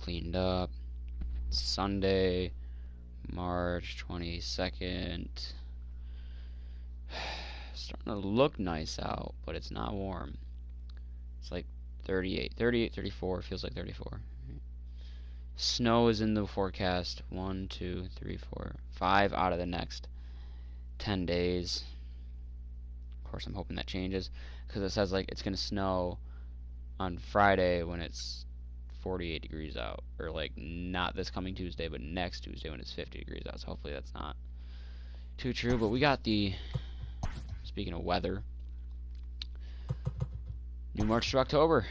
cleaned up. Sunday, March 22nd. Starting to look nice out, but it's not warm. It's like 38, 34. Feels like 34. Snow is in the forecast. 1, 2, 3, 4, 5 out of the next 10 days. Of course, I'm hoping that changes because it says like it's gonna snow on Friday when it's 48 degrees out, or like not this coming Tuesday, but next Tuesday when it's 50 degrees out. So hopefully that's not too true. But we got the, speaking of weather, new March to October.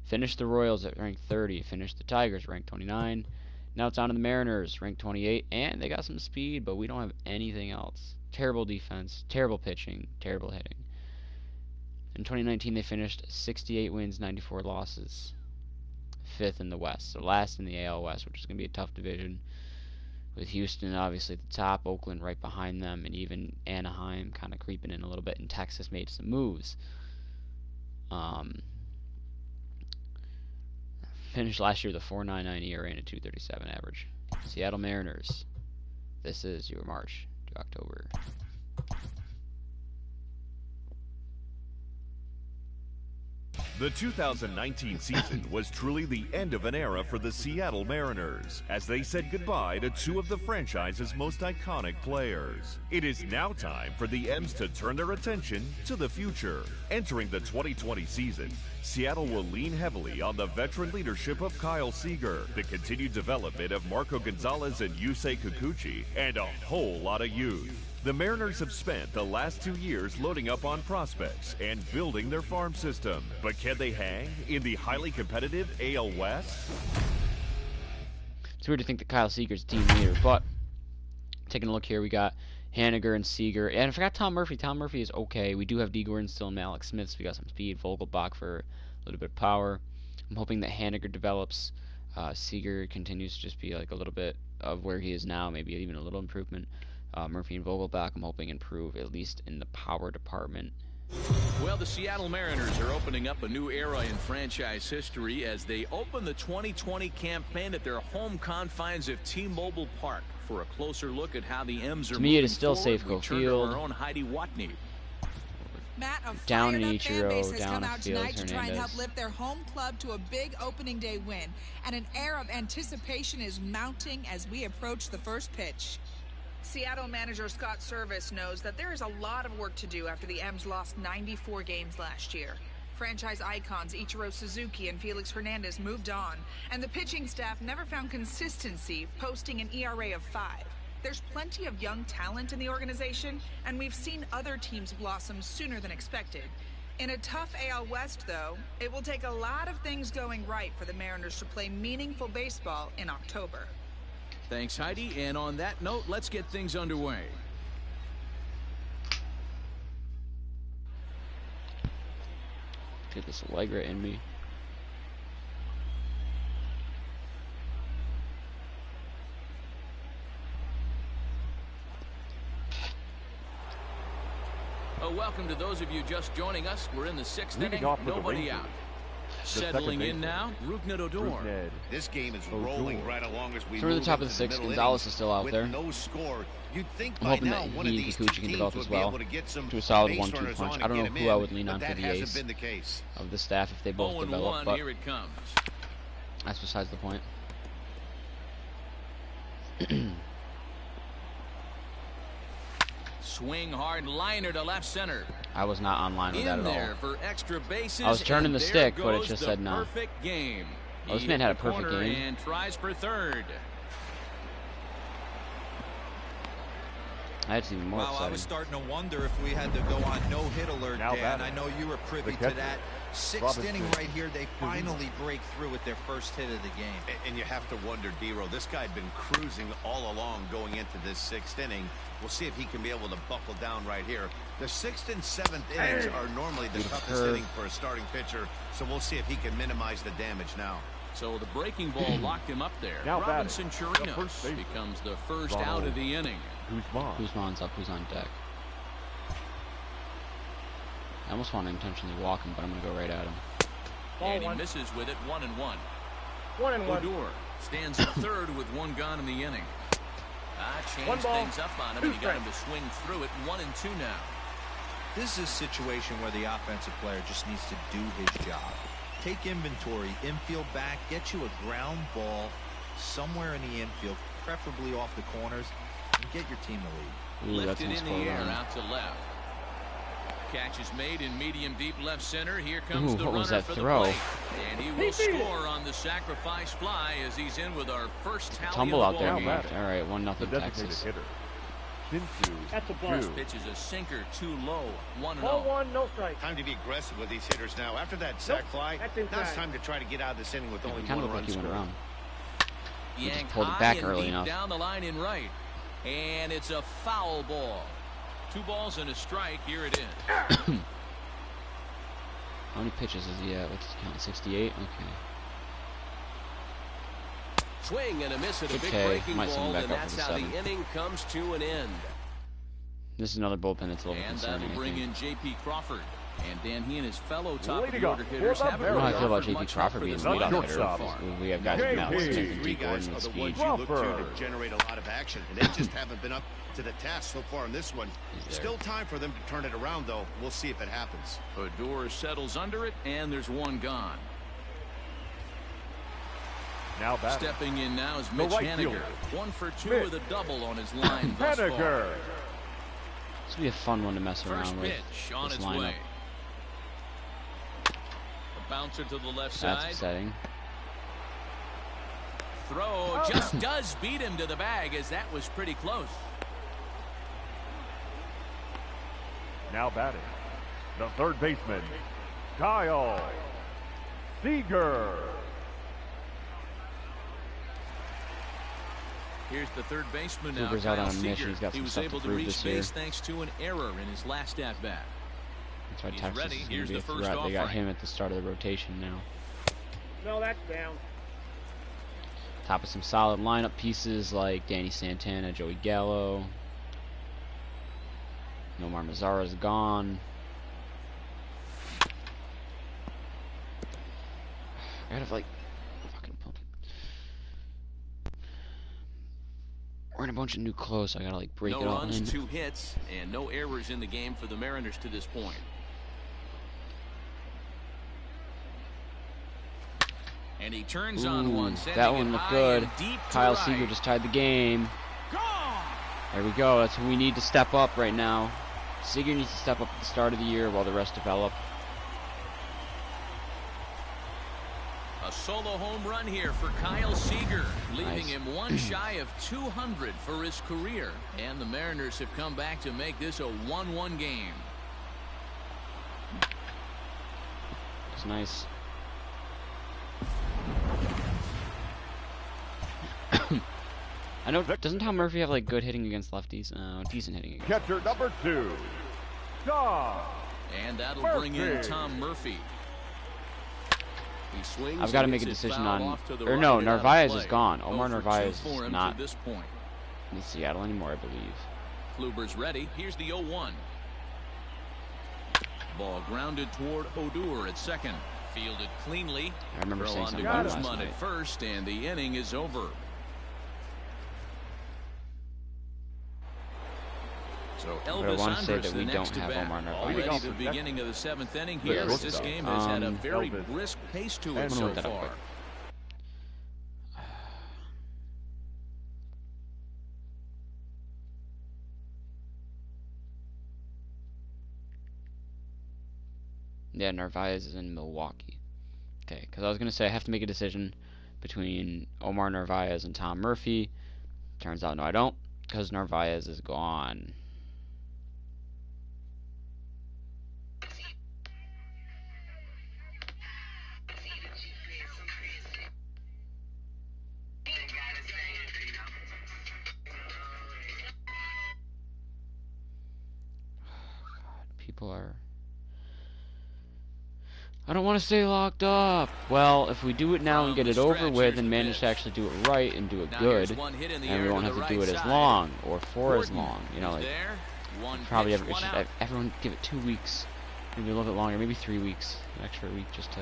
Finished the Royals at ranked 30. Finished the Tigers ranked 29. Now it's on to the Mariners ranked 28. And they got some speed, but we don't have anything else. Terrible defense, terrible pitching, terrible hitting. In 2019, they finished 68 wins, 94 losses. 5th in the West. So last in the AL West, which is going to be a tough division. With Houston obviously at the top, Oakland right behind them, and even Anaheim kind of creeping in a little bit. And Texas made some moves. Finished last year with a 4.99 ERA and a 2.37 average. Seattle Mariners. This is your March to October. The 2019 season was truly the end of an era for the Seattle Mariners, as they said goodbye to two of the franchise's most iconic players. It is now time for the M's to turn their attention to the future. Entering the 2020 season, Seattle will lean heavily on the veteran leadership of Kyle Seager, the continued development of Marco Gonzalez and Yusei Kikuchi, and a whole lot of youth. The Mariners have spent the last 2 years loading up on prospects and building their farm system. But can they hang in the highly competitive AL West? It's weird to think that Kyle Seager's team leader, but taking a look here, we got Haniger and Seager. And I forgot Tom Murphy. Tom Murphy is okay. We do have D. Gordon still and Alex Smith, so we got some speed. Vogelbach for a little bit of power. I'm hoping that Haniger develops. Seager continues to just be like a little bit of where he is now, maybe even a little improvement. Murphy and Vogelbach, I'm hoping improve, at least in the power department. Well, the Seattle Mariners are opening up a new era in franchise history as they open the 2020 campaign at their home confines of T-Mobile Park. For a closer look at how the M's are to me, it is moving still forward, Safeco we turn to Field. our own Heidi Watney. Matt, a Down in fired-up fan base Ichiro, has down come in out Fields, tonight to try and help Hernandez. lift their home club to a big opening day win. And an air of anticipation is mounting as we approach the first pitch. Seattle manager Scott Service knows that there is a lot of work to do after the M's lost 94 games last year. Franchise icons Ichiro Suzuki and Felix Hernandez moved on, and the pitching staff never found consistency, posting an ERA of 5. There's plenty of young talent in the organization, and we've seen other teams blossom sooner than expected. In a tough AL West, though, it will take a lot of things going right for the Mariners to play meaningful baseball in October. Thanks, Heidi. And on that note, let's get things underway. Get this Allegra in me. Welcome to those of you just joining us. We're in the 6th inning, nobody out. Settling in now, Rougned Odor. This game is rolling right along as we Through the move top of into the 6th, middle Gonzalez innings. is still out With there. no score, you'd think I'm by hoping now that one of he, these two Kikuchi, can teams develop would as be well able to get some to a solid base 1-2 runners punch. on I don't know and get who him I in, would lean but on for that the hasn't ace been the case. of the staff if they both 0-1, develop, but here it comes. that's besides the point. Swing hard liner to left center. I was not online with that In at there all. for extra bases. I was turning and the there stick, but it goes just the said no. Perfect game. Oh, this He man hit had a the perfect corner game. and tries for third. That's even more Wow, I was exciting. starting to wonder if we had to go on no-hit alert, Now Dan. batting. I know you were privy The to catcher, that. 6th Robinson. inning right here, they finally break through with their first hit of the game. And you have to wonder, D-Row, this guy had been cruising all along going into this 6th inning. We'll see if he can be able to buckle down right here. The 6th and 7th innings are normally the toughest inning for a starting pitcher, so we'll see if he can minimize the damage now. So the breaking ball locked him up there. Now Robinson batting, the Chirinos first baseman, becomes the first Ronald out of the inning. Guzman. Guzman's up, who's on deck. I almost want to intentionally walk him, but I'm going to go right at him. And he misses with it, 1-1. 1-1. Odor stands at third with one gone in the inning. Changed things up on him, and he got him to swing through it. 1-2 now. This is a situation where the offensive player just needs to do his job. Take inventory, infield back, get you a ground ball somewhere in the infield, preferably off the corners, and get your team the lead. Ooh, Lifted in the air out to left. Catch is made in medium deep left center. Here comes the runner for the plate. And he will score on the sacrifice fly as he's in with our first tally Tumble of out the there. ball game. All right, 1-0 Texas. Hitter. That's a ball. First pitch is a sinker too low. 1-0. Ball 1, no strike. Time to be aggressive with these hitters now. After that sac fly, That's now inside. it's time to try to get out of this inning with only It kind one of looked like run he went scored. around. He just Yanked pulled it high back and early deep enough. down the line in right. And it's a foul ball. 2 balls and a strike. Here it is. How many pitches is he at? What's his count? 68? Okay. Swing and a miss at a big Okay, breaking might send him ball, back and up for that's the how the 7th. inning comes to an end. This is another bullpen that's a little And concerning, that'll I bring think. in J.P. Crawford. And Dan, he and his fellow top of Leading the off order for hitters the haven't I don't know how I really feel about offered J.P. much Crawford help being for the this leadoff lineup hitter. so far. We have guys like Matt Wilson, Three T. guys Gordon are with the speed. ones you look to Crawford. generate a lot of action, and they just haven't been up to the task so far in this one. Still time for them to turn it around, though. We'll see if it happens. Odor settles under it, and there's one gone. Now batting. Stepping in now is The Mitch right Haniger. fielder. 1 for 2 Mitch with a double on his line thus far. Haniger. This will be a fun one to mess First around with. pitch on This its lineup. way. A bouncer to the left That's side. upsetting. Throw just does beat him to the bag, as that was pretty close. Now batting. The third baseman, Kyle Seager. Here's the third baseman now, Kluber's out Kyle on a mission. Seager. He's got He some was stuff to able to prove reach this year. base thanks to an error in his last at bat. That's why He's Texas ready. is going Here's to be a the first threat. They got offering. him at the start of the rotation now. No, that's down. Top of some solid lineup pieces like Danny Santana, Joey Gallo. Nomar Mazara's gone. I gotta like fucking pump. We're in a bunch of new clothes, so I gotta like break No it all runs, in. 2 hits, and no errors in the game for the Mariners to this point. And he turns on one, sending that it one looked high good. and deep to Kyle right. Seager just tied the game. Gone! There we go. That's who we need to step up right now. Seager needs to step up at the start of the year while the rest develop. A solo home run here for Kyle Seager, leaving Nice. him one shy of 200 for his career. And the Mariners have come back to make this a 1-1 game. It's nice. I know. Doesn't Tom Murphy have like good hitting against lefties? Decent hitting against. Catcher number 2, Tom And that'll Murphy. bring in Tom Murphy. He swings. I've got to and make a hits it decision foul on. off to the Or right no, and out of Narvaez play. is gone. 0 Omar for 2 Narvaez for is him not to this point. in Seattle anymore, I believe. Kluber's ready. Here's the 0-1. Ball grounded toward Odor at second. Fielded cleanly. I remember Throw saying on to something about it last Guzman night. at first, and the inning is over. So I Elvis want to say Andrus that we the don't next to have bat. Omar Narvaez. Already Leading the off the beginning of the 7th inning Yeah, here. let's This go. game has had a very Elvis. brisk pace to I'm it gonna so look that up far. quick. Yeah, Narvaez is in Milwaukee. Okay, because I was going to say I have to make a decision between Omar Narvaez and Tom Murphy. Turns out, no, I don't, because Narvaez is gone. People are... I don't want to stay locked up. Well, if we do it now and get it over with and manage to actually do it right and do it good, and we won't have to do it as long or for as long, you know, like probably everyone give it 2 weeks, maybe a little bit longer, maybe 3 weeks, an extra week just to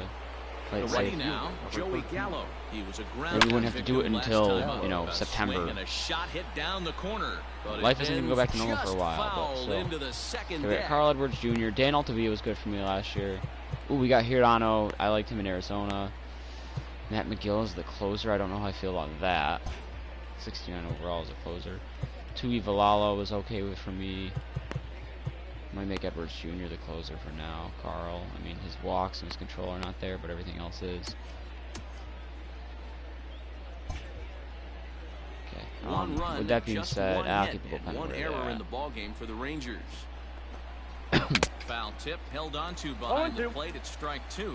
Play it Ready safe. now, Joey Gallo. He was a ground Maybe we wouldn't have to do it until, you know, A September. swing and a shot hit down the corner. But Life it isn't going to go back to normal for a just while, but fouled still. into the second Okay, we got deck. Carl Edwards Jr. Dan Altavilla was good for me last year. Ooh, we got Hirano. I liked him in Arizona. Matt McGill is the closer. I don't know how I feel about that. 69 overall as a closer. Tui Valalo was okay with for me. Might make Edwards Jr. the closer for now. Carl, I mean, his walks and his control are not there, but everything else is. Okay. One run, With that being just said, one I'll hit, keep the and bullpen one where error they're in the at. ball game for the Rangers. Foul tip held onto behind the plate at strike 2.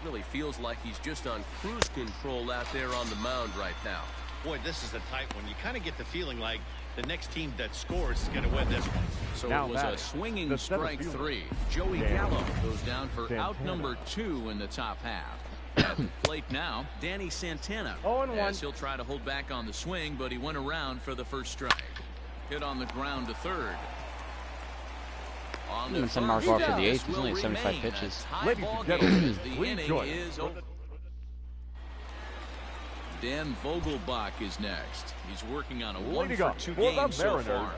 Really feels like he's just on cruise control out there on the mound right now. Boy, this is a tight one. You kind of get the feeling like the next team that scores is going to win this one. So Now it was a batting, swinging the center strike fielder, 3. Joey Dan Gallo goes down for out Santana. number 2 in the top half. At the plate now, Danny Santana. 0-1. As he'll try to hold back on the swing, but he went around for the first strike. Hit on the ground to third. On to Send Mark off for the eighth. This He's only will at 75 remain a pitches. tie Ladies ball and game gentlemen, as the please inning join is us. over. Dan Vogelbach is next. He's working on a Leading 1 up for 2 for the game so Mariners, far.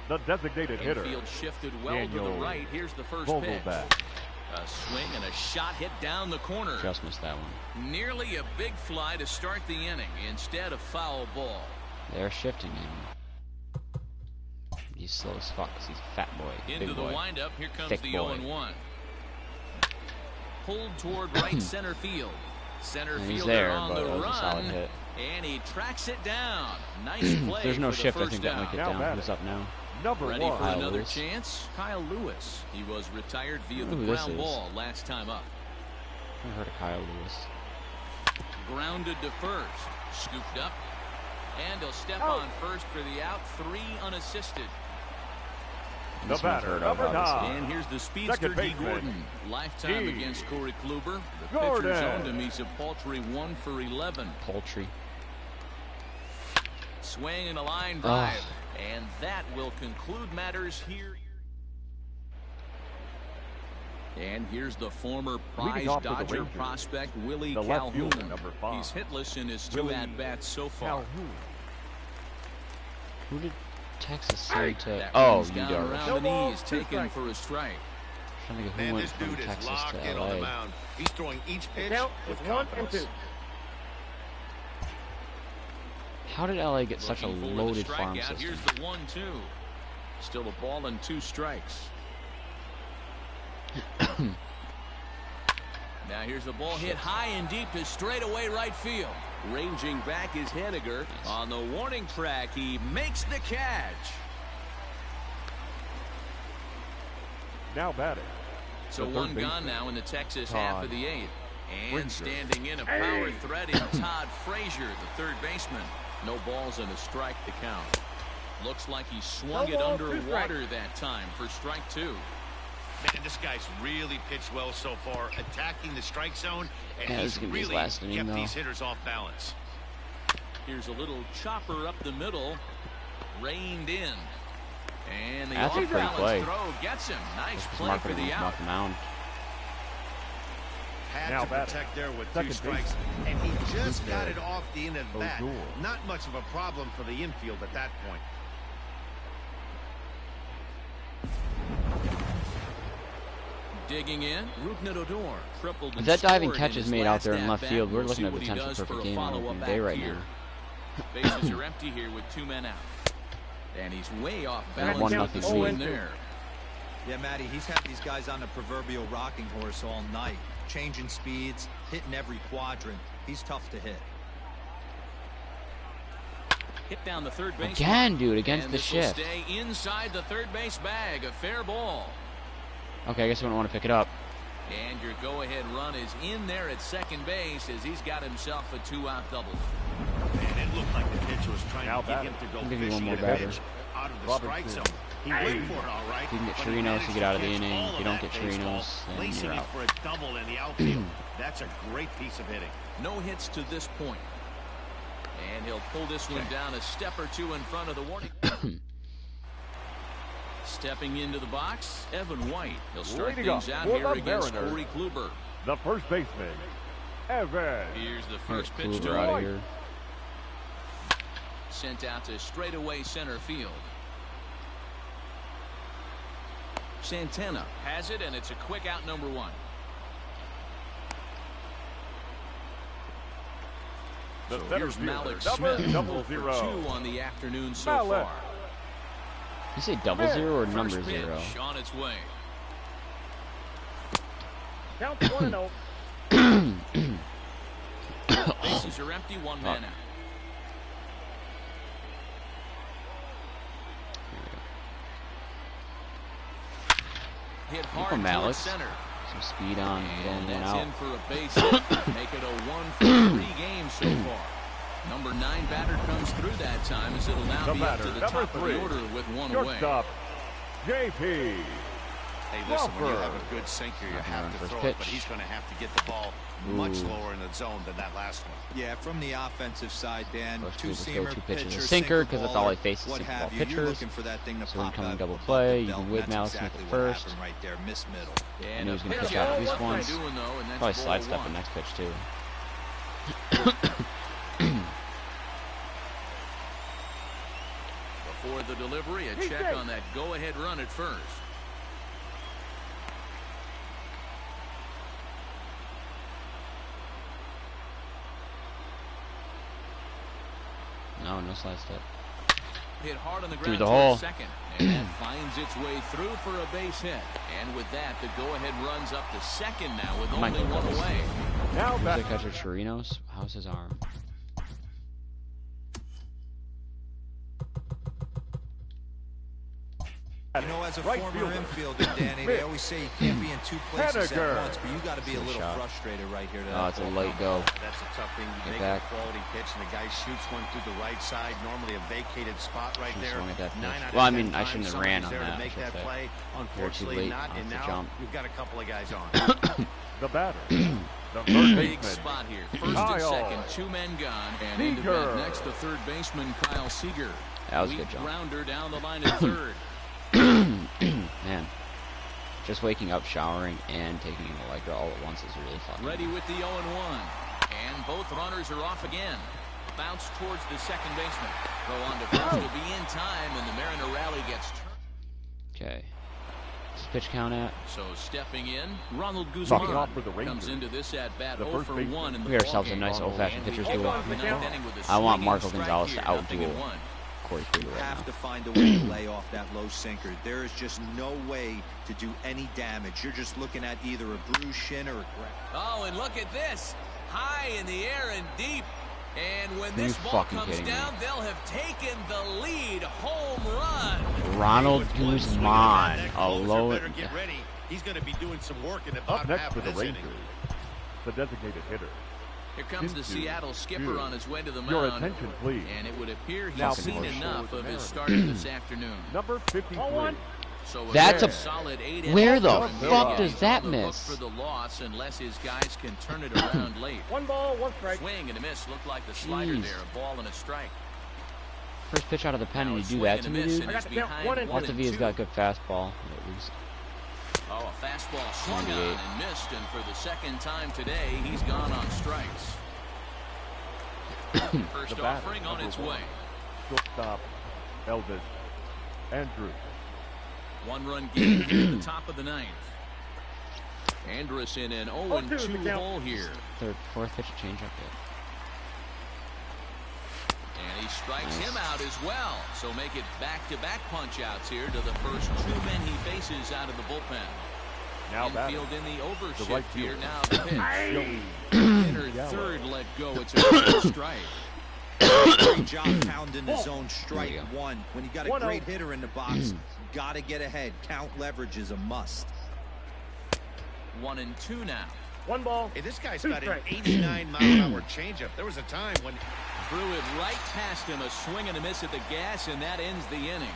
the designated hitter, Infield shifted well to Daniel the right. Here's the first Vogelbach. pitch. A swing and a shot hit down the corner. Just missed that one. Nearly a big fly to start the inning instead of foul ball. They're shifting him. He's slow as fuck 'cause he's a fat boy. Into Big the boy. windup. Here comes Thick the boy. 0-1. Pulled toward right center field. Center And he's fielder there, on but the it was a solid run. hit. And he tracks it down. Nice play. If there's no for the shift, I first think that down. might get Now down. batting. Who's up now? number Ready one. for Kyle another Lewis. chance? Kyle Lewis. He was retired via the Ooh, this ground is. ball last time up. I heard of Kyle Lewis. Grounded to first. Scooped up. And he'll step on first for the out. 3 unassisted. The This one's batter, heard of, number obviously. 9. And here's the speedster, Second D. baseman, Gordon. Lifetime D. against Corey Kluber. The Gordon. pitcher's owned him. He's a paltry 1 for 11. Poultry. Swing and a line drive. And that will conclude matters here. And here's the former prize Leading off for the Dodger Rangers, prospect, Willie the left Calhoun. fielder, number 5. He's hitless in his 2 Willie at-bats so far. Calhoun. Who did Texas send to? That Oh, one's you down Darvish. around No the ball, knees, 2 taken strikes. for a strike. Trying to think of who Man, went this from dude is Texas locked to in on the LA. mound. He's throwing each pitch Count with is 1 and confidence. 2. How did LA get such a Looking for the loaded farm strikeout. system? Here's the 1-2. Still a ball and 2 strikes. Now here's the ball hit high and deep to straightaway right field. Ranging back is Henniger. On the warning track, he makes the catch. Now batting. So The third 1 gone baseman, now in the Texas Todd half of the 8th. And Frazier. standing in a power threat in Todd Frazier, the third baseman. No balls and a strike to count. Looks like he swung No it ball, 2 underwater that time for strike 2. Man, this guy's really pitched well so far, attacking the strike zone, and Yeah, this he's is gonna be his really last inning, kept though. these hitters off balance. Here's a little chopper up the middle. Reined in. And the That's a pretty off-balance play. throw gets him. Nice Just play mark for it the out. off the mound. Had Now to batting. protect there with 2 Second strikes, and he just got it off the end of the bat. Odor. Not much of a problem for the infield at that point. Digging in, Rougned Odor tripled If and that diving scored catch in is his made out last there in left at-bat. field, we're We'll looking see at a what he potential does for perfect a game on follow-up opening back day right here. now. Bases are empty here with 2 men out. And he's way off And balance 1-0 with the lead. swing there. Yeah, Matty, he's had these guys on the proverbial rocking horse all night, changing speeds, hitting every quadrant. He's tough to hit. Hit down the third base. Again, dude, against and the this will shift. stay inside the third base bag. A fair ball. Okay, I guess we don't want to pick it up. And your go-ahead run is in there at second base as he's got himself a 2-out double. Man, it looked like the pitcher was trying Now to get batting. him to go I'll give you one fishing more at a batter. pitch out of the Robinson. strike zone. He waited for it all right. If you can get but he Chirinos managed to get out of the catch inning. all If of you don't that get baseball, Chirinos, then placing you're it out. for a double in the outfield. That's a great piece of hitting. No hits to this point. And he'll pull this one down a step or 2 in front of the warning. Stepping into the box, Evan White. He'll start Leading things up out for here the against Mariners, Corey Kluber. The first baseman, Evan. Here's the first pitch Kluber to out of him. here. Sent out to straightaway center field. Santana has it, and it's a quick out, number 1. The So center here's fielder, Malik number Smith, 000. 0 for 2 on the afternoon so Malik. far. You say double zero or number First pitch 0? on its way. Count 1-0. Bases are empty, 1 man out. Hit hard Malik. towards center. Some speed on, And going that's out. in for a base hit. Make it a 1-for-3 game so far. Number 9 batter comes through that time as it'll now The be up batter, to the number top of 3. the order with 1 away. Shortstop, JP. Hey, listen, when you Crawford. have a good sinker, you Not have gonna to run throw first it, but pitch. he's going to have to get the ball much Ooh. lower in the zone than that last one. Yeah, from the offensive side, Dan, First two let's go seamer, 2 pitches. pitcher, A sinker, because that's all baller, he faces, what sinker have ball you. You're pitchers. looking for that thing to So pop incoming out double above play, the you belt, can and whip that's Malik Smith exactly at what first. happened right there, miss middle. And Knew he a was going to pitch pitch out at out. least What's once. he doing, though, and that's Probably ball sidestep 1. the next pitch, too. Before the delivery, a check on that go-ahead run at first. No sidestep. Hit hard on the Through ground the towards hole. second, and that finds its way through for a base hit. And with that, the go-ahead runs up to second now with Might only go 1 doubles. away. Now Who's back. that catcher, Chirinos? How's his arm? You know, as a Right former fielder. infielder, Danny, they always say you can't be in 2 places Henniger. at once, but you got to be a Good little shot. frustrated right here. To Oh, that it's a ball late come. go. That's a tough thing. You Get make back. a quality pitch, and the guy shoots one through the right side. Normally a vacated spot right Should've there. swung at that pitch. 9 out of Well, I 10 mean, I times shouldn't have ran somebody's on there that, to I make should that say. play. You're too Unfortunately, late not. off And the now jump. we've got a couple of guys on. The batter, the first Big baseman, spot here. First and Kyle second, 2 men gone. And into Seager. bat next, the third baseman, Kyle Seager. That was a Weak good jump. grounder down the line at third. Man. Just waking up, showering, and taking an Electra all at once is really fucking Ready with the 0-1. And both runners are off again. Bounce towards the second baseman. Throw on to first will be in time, and the Mariner rally gets turned. Okay. What's the pitch count at? So stepping in, Ronald Fucking Guzman off for the Rangers. comes into this at bat The 0 first for baseman. 1 in the We got ourselves a ballgame. nice old-fashioned And we pitcher's open duel. the ninth inning with a I want swinging Marco strike Gonzalez here, to 0-1. outduel Corey Kluber You right have now. to find a way to lay off that low sinker. There is just no way to do any damage. You're just looking at either a bruised shin or a Oh, and look at this. High in the air and deep. And when Are this you ball fucking comes kidding me? down, they'll have taken the lead. Home run. Ronald With one swing Guzman, around that a closer, low. better get ready. He's going to be doing some work in the up bottom next half for of the this inning. Rangers, the designated hitter. Here comes the Into Seattle skipper two. on his way to the Your mound. attention, please. And it would appear he's Now seen push enough forward of the his Mariners. starter this afternoon. Number 53, 0-1. So That's a- solid 8 Where the innings, and fuck he's does that on the hook miss? for the loss unless his guys can turn it around late. 1 ball, 1 strike. Swing and a miss. Looked like the slider Jeez. there. A ball and a strike. First pitch out of the pen, Now and a you do swing that and to a me, miss, dude? and I got it's to count behind 1 and 1 Lots of and he's 2. got good fastball, at least. Oh, a fastball swung on 98. and missed, and for the second time today, he's gone on strikes. First The batter, offering on number its 1. way. Shortstop, Elvis Andrews. 1-run game here at the top of the ninth. Andrus in an 0-2 the count. hole here. Fourth pitch, change up it. And he strikes Nice. him out as well. So make it back-to-back punch-outs here to the first 2 men he faces out of the bullpen. Now batting, Infield in the overshift right here. fielder. Now the pitch. Joey Inner Gallo. third let go. It's a big strike. great job pounding the zone strike There you 1. When you got a 1-0. great hitter in the box, got to get ahead. Count leverage is a must. 1-2 now. 1 ball. Hey, this guy's 2 got an strikes. 89-mile-an-hour changeup. There was a time when Threw it right past him. A swing and a miss at the gas, and that ends the inning.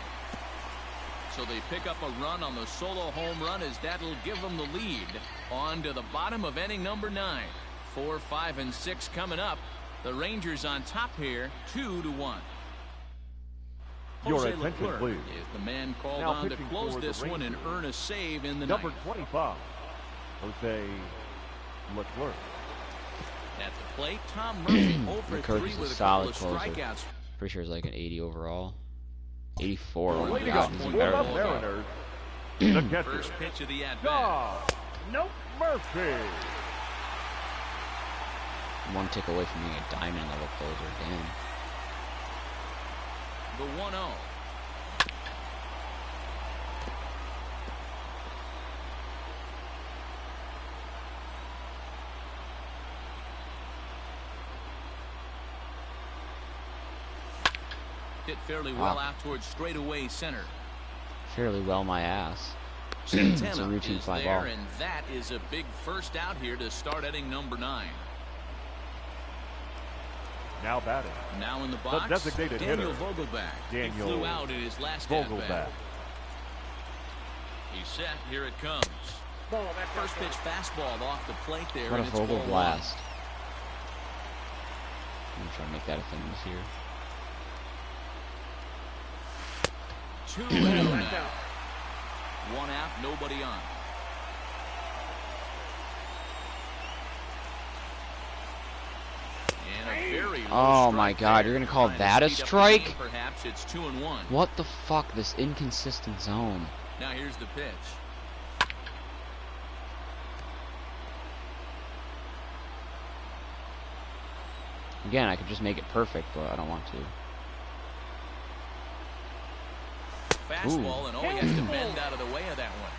So they pick up a run on the solo home run as that'll give them the lead. On to the bottom of inning number 9. 4, 5, and 6 coming up. The Rangers on top here, 2-1. Your Jose attention, Leclerc please. is the man called Now on to pitching close for the this one and Rangers. earn a save in the number ninth. 25, Jose Leclerc. At the plate, Tom Murphy over Leclerc 3 is a with a solid couple of closer. strikeouts. Pretty sure it's like an 80 overall. 84. Oh my Leading god, off he's for even the better than that. Mariners, the catcher, First pitch of the at-bat. John Nope. Murphy. One tick away from being a diamond level closer. Damn. The 1-0. Hit fairly well out towards straightaway center. Fairly well, my ass. It's a Santana routine is fly there, ball. and that is a big first out here to start inning number 9. Now batting, Now in the box, designated Daniel hitter, Vogelback. He Daniel flew out in his last Vogelback. at-bat. He's set. Here it comes. Ball. That's First pitch fastball off the plate there. What a and it's Vogel ball blast. I'm gonna try to make that a thing this year. 2-0 That's now. out. 1 out, nobody on. And a very low Oh my strike god, there. you're gonna call Trying to that a speed up the strike? game, perhaps it's 2-1. What the fuck, this inconsistent zone. Now here's the pitch. Again, I could just make it perfect, but I don't want to. Fastball, and he has to bend out of the way of that one.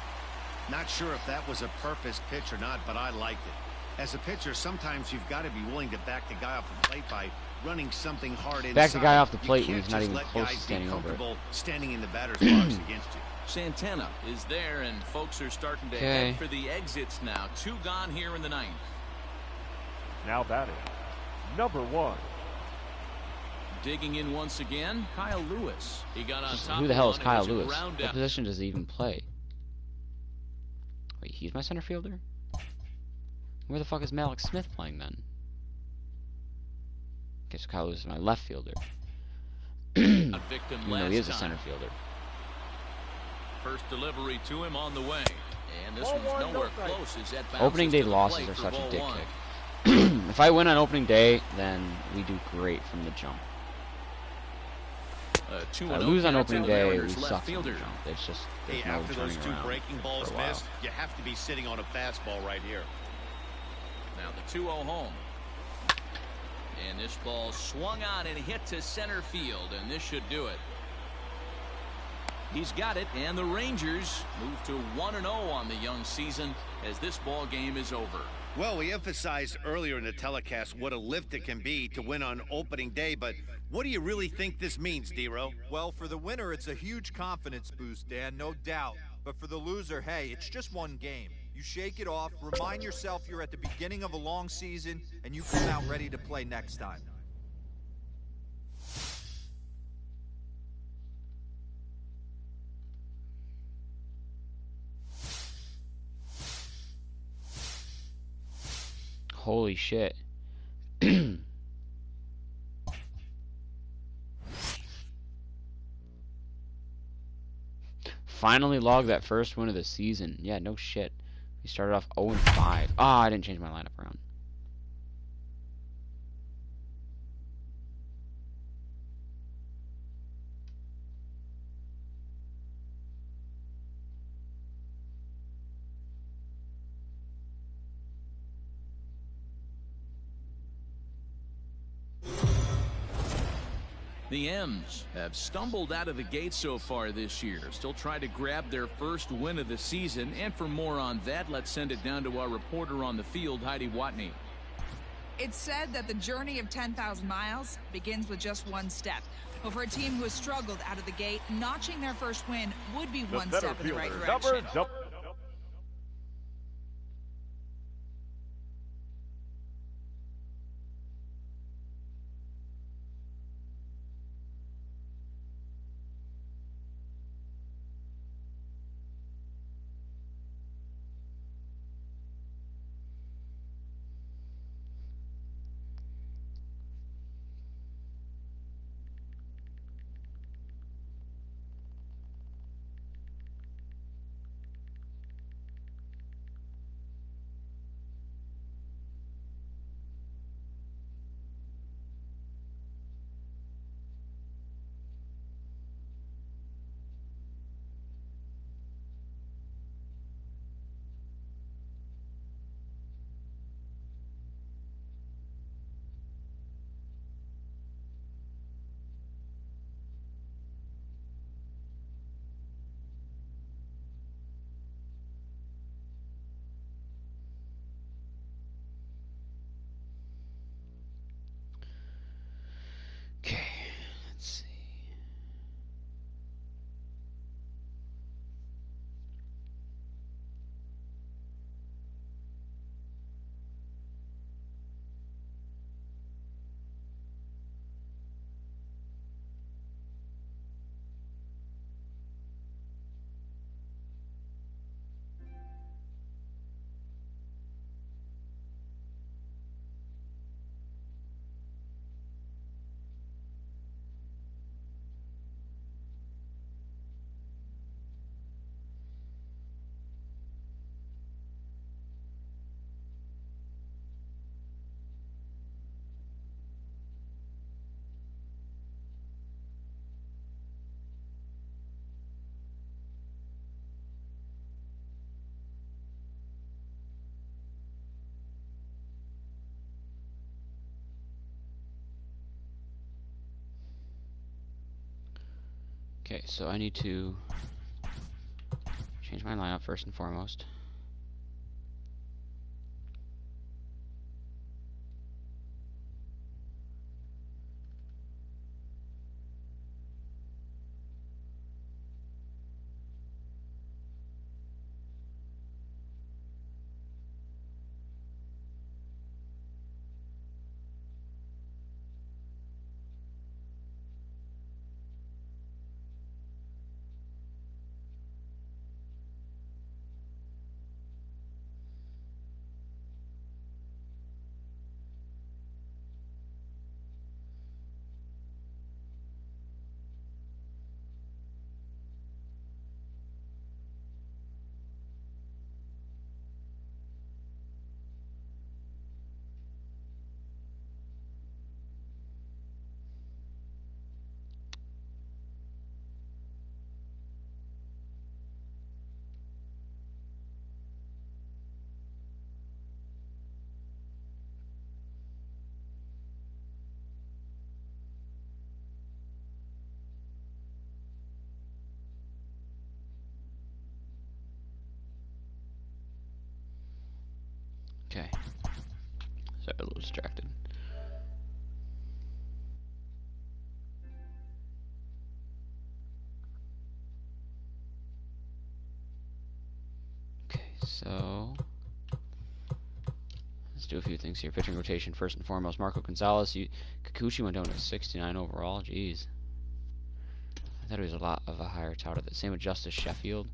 Not sure if that was a purpose pitch or not, but I liked it. As a pitcher, sometimes you've got to be willing to back the guy off the plate by running something hard inside. Back the guy off the You plate when can't he's not just even let close to guys be standing over it. comfortable standing in the batter's box against you. Santana is there, and folks are starting to Okay. head for the exits now. 2 gone here in the 9th. Now batting, number 1, Digging in once again, Kyle Lewis. He got on top. Who the hell is of Kyle one and was a Lewis? ground What out. position does he even play? Wait, he's my center fielder? Where the fuck is Malik Smith playing then? Okay, so Kyle Lewis is my left fielder. A victim Even last though he is a time. center fielder. First delivery to him on the way. And this Ball one's one, nowhere no strike. close as that Opening bounces day to the losses plate are for such a ball dick 1. kick. If I win on opening day, then we do great from the jump. If I lose on opening day, we suck from the jump. It's just, Hey, there's no after those turning 2 around breaking balls for a while. missed, you have to be sitting on a fastball right here. Now the 2-0 home. And this ball swung on and hit to center field, and this should do it. He's got it, and the Rangers move to 1-0 on the young season as this ball game is over. Well, we emphasized earlier in the telecast what a lift it can be to win on opening day, but what do you really think this means, Dero? Well, for the winner, it's a huge confidence boost, Dan, no doubt. But for the loser, hey, it's just one game. You shake it off, remind yourself you're at the beginning of a long season, and you come out ready to play next time. Holy shit. Finally logged that first win of the season. Yeah, no shit. We started off 0-5. Ah, I didn't change my lineup around. The M's have stumbled out of the gate so far this year, still trying to grab their first win of the season. And for more on that, let's send it down to our reporter on the field, Heidi Watney. It's said that the journey of 10,000 miles begins with just one step. Well, for a team who has struggled out of the gate, notching their first win would be the one center step in the right fielder, direction. number so I need to change my lineup first and foremost. Okay. Sorry, a little distracted. Okay, so let's do a few things here. Pitching rotation first and foremost. Marco Gonzalez. Kikuchi went down to 69 overall. Jeez. I thought he was a lot of a higher touter. The same with Justice Sheffield.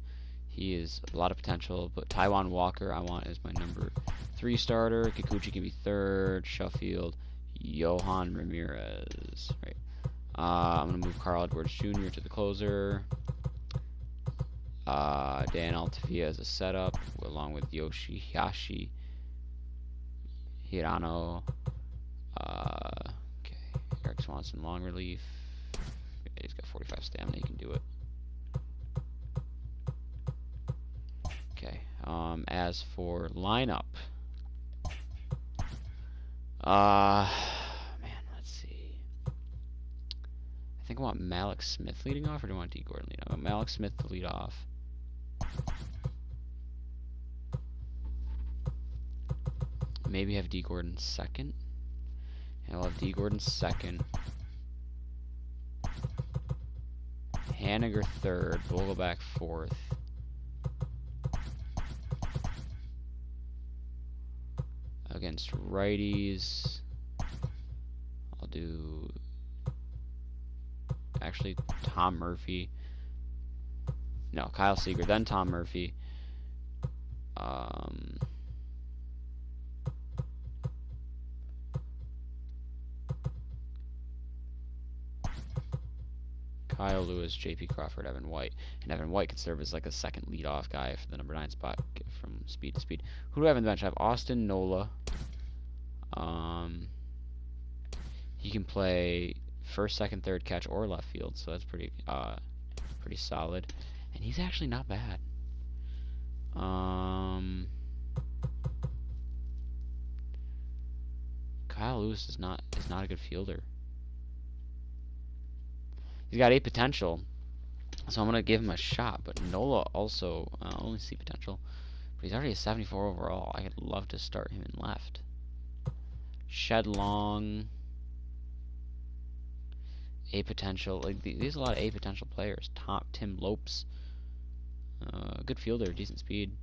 He is a lot of potential, but Taiwan Walker I want as my number 3 starter. Kikuchi can be 3rd. Sheffield, Johan Ramirez. Right. I'm gonna move Carl Edwards Jr. to the closer. Dan Altavia as a setup, along with Yoshihashi Hirano. Okay. Eric Swanson long relief. He's got 45 stamina. He can do it. Okay. As for lineup, man, let's see. I think I want Malik Smith leading off, or do I want D. Gordon leading off? I want Malik Smith to lead off. Maybe have D. Gordon second. And I'll have D. Gordon second. Haniger 3rd. Vogelback 4th. Against righties, I'll do actually Tom Murphy. No, Kyle Seager, then Tom Murphy. Kyle Lewis, J.P. Crawford, Evan White. And Evan White could serve as like a second leadoff guy for the number 9 spot from speed to speed. Who do I have on the bench? I have Austin Nola. He can play first, second, third catch or left field, so that's pretty solid. And he's actually not bad. Kyle Lewis is not a good fielder. He's got 8 potential, so I'm gonna give him a shot. But Nola also only see potential, but he's already a 74 overall. I would love to start him in left. Shed Long, A potential. Like these are a lot of A potential players. Tim Lopes, good fielder, decent speed,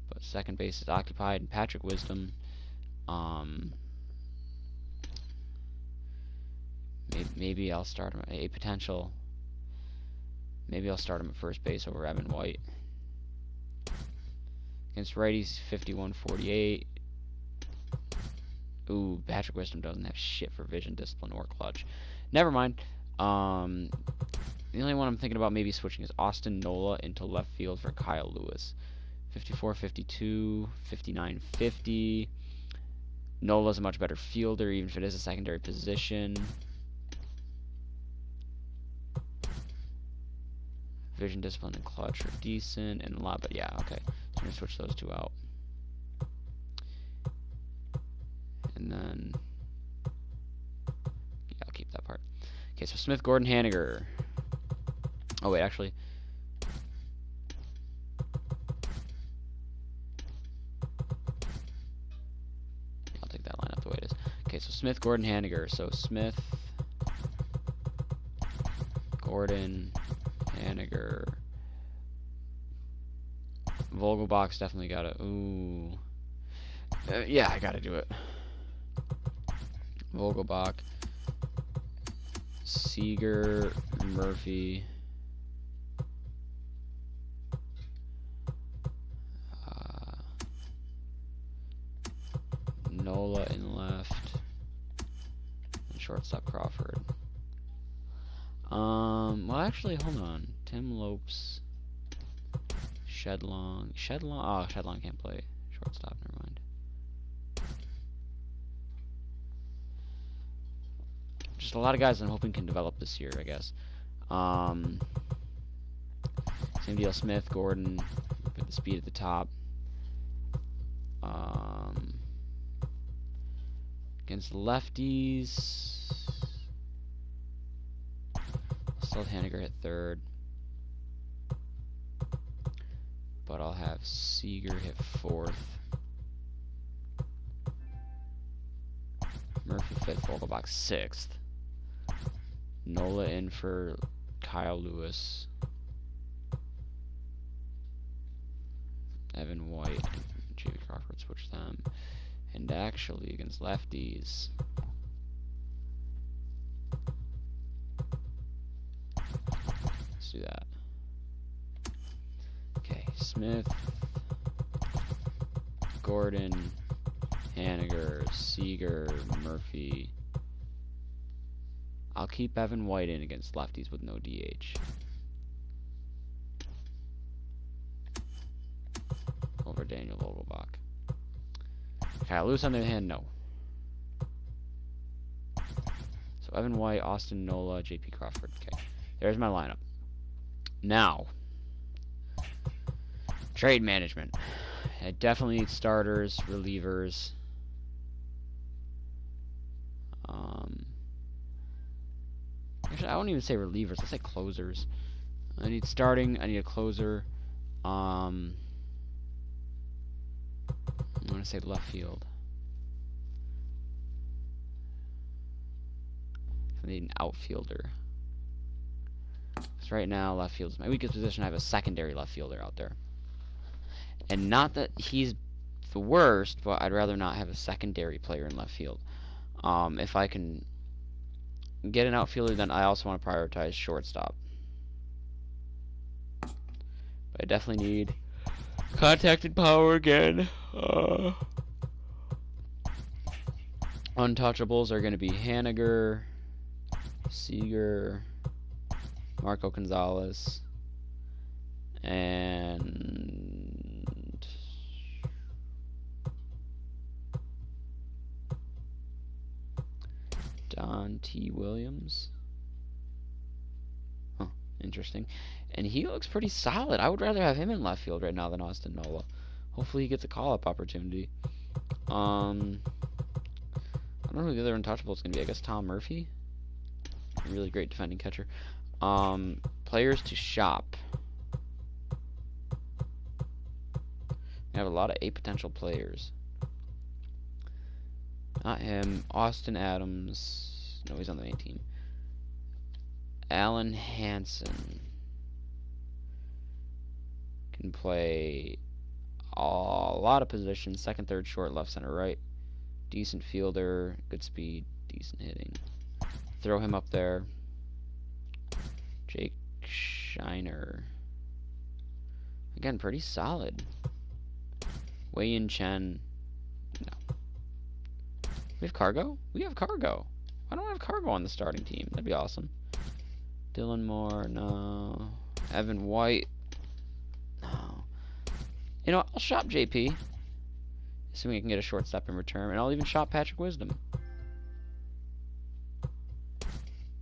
but second base is occupied. And Patrick Wisdom, maybe I'll start him at A potential. Maybe I'll start him at first base over Evan White. Against righties, 51-48. Ooh, Patrick Wisdom doesn't have shit for vision, discipline, or clutch. Never mind. The only one I'm thinking about maybe switching is Austin Nola into left field for Kyle Lewis. 54-52, 59-50. Nola's a much better fielder, even if it is a secondary position. Vision, discipline, and clutch are decent, and a lot, but yeah, okay. So I'm going to switch those two out. And then, yeah, I'll keep that part. Okay, so Smith, Gordon, Haniger. Oh wait, actually. I'll take that lineup the way it is. Okay, so Smith, Gordon, Haniger. So Smith, Gordon, Haniger. Vogelbach's definitely gotta. Ooh. Yeah, I gotta do it. Vogelbach, Seager, Murphy. Nola in left. And shortstop Crawford. Well, actually, hold on. Tim Lopes. Shedlong. Oh, Shedlong can't play shortstop. Never mind. Just a lot of guys I'm hoping can develop this year, I guess. Same deal. Smith, Gordon, with the speed at the top. Against lefties, I'll still have Haniger hit third, but I'll have Seager hit fourth, Murphy fifth, Vogelbach sixth, Nola in for Kyle Lewis, Evan White, and J.V. Crawford, switch them. And actually, against lefties, let's do that. Okay, Smith, Gordon, Haniger, Seager, Murphy. I'll keep Evan White in against lefties with no DH. Over Daniel Vogelbach. Kyle Lewis, on the other hand, no. So Evan White, Austin Nola, J.P. Crawford. Okay, there's my lineup. Now, trade management. I definitely need starters, relievers. Actually, I won't even say relievers. I'll say closers. I need starting. I need a closer. I'm going to say left field. I need an outfielder. Because right now, left field is my weakest position. I have a secondary left fielder out there. And not that he's the worst, but I'd rather not have a secondary player in left field. If I can get an outfielder, then I also want to prioritize shortstop. But I definitely need contacted power again. Untouchables are going to be Haniger, Seager, Marco Gonzalez, and Don T. Williams. Huh, interesting. And he looks pretty solid. I would rather have him in left field right now than Austin Nola. Hopefully he gets a call-up opportunity. I don't know who the other untouchable is going to be. I guess Tom Murphy. A really great defending catcher. Players to shop. We have a lot of A potential players. Not him. Austin Adams. No, he's on the main team. Alan Hansen can play a lot of positions. Second, third, short, left, center, right. Decent fielder. Good speed. Decent hitting. Throw him up there. Jake Shiner. Again, pretty solid. Wei Yin Chen. No. We have Cargo? We have Cargo. Why don't we have Cargo on the starting team? That'd be awesome. Dylan Moore, no. Evan White, no. You know, I'll shop JP. Assuming I can get a shortstop in return. And I'll even shop Patrick Wisdom.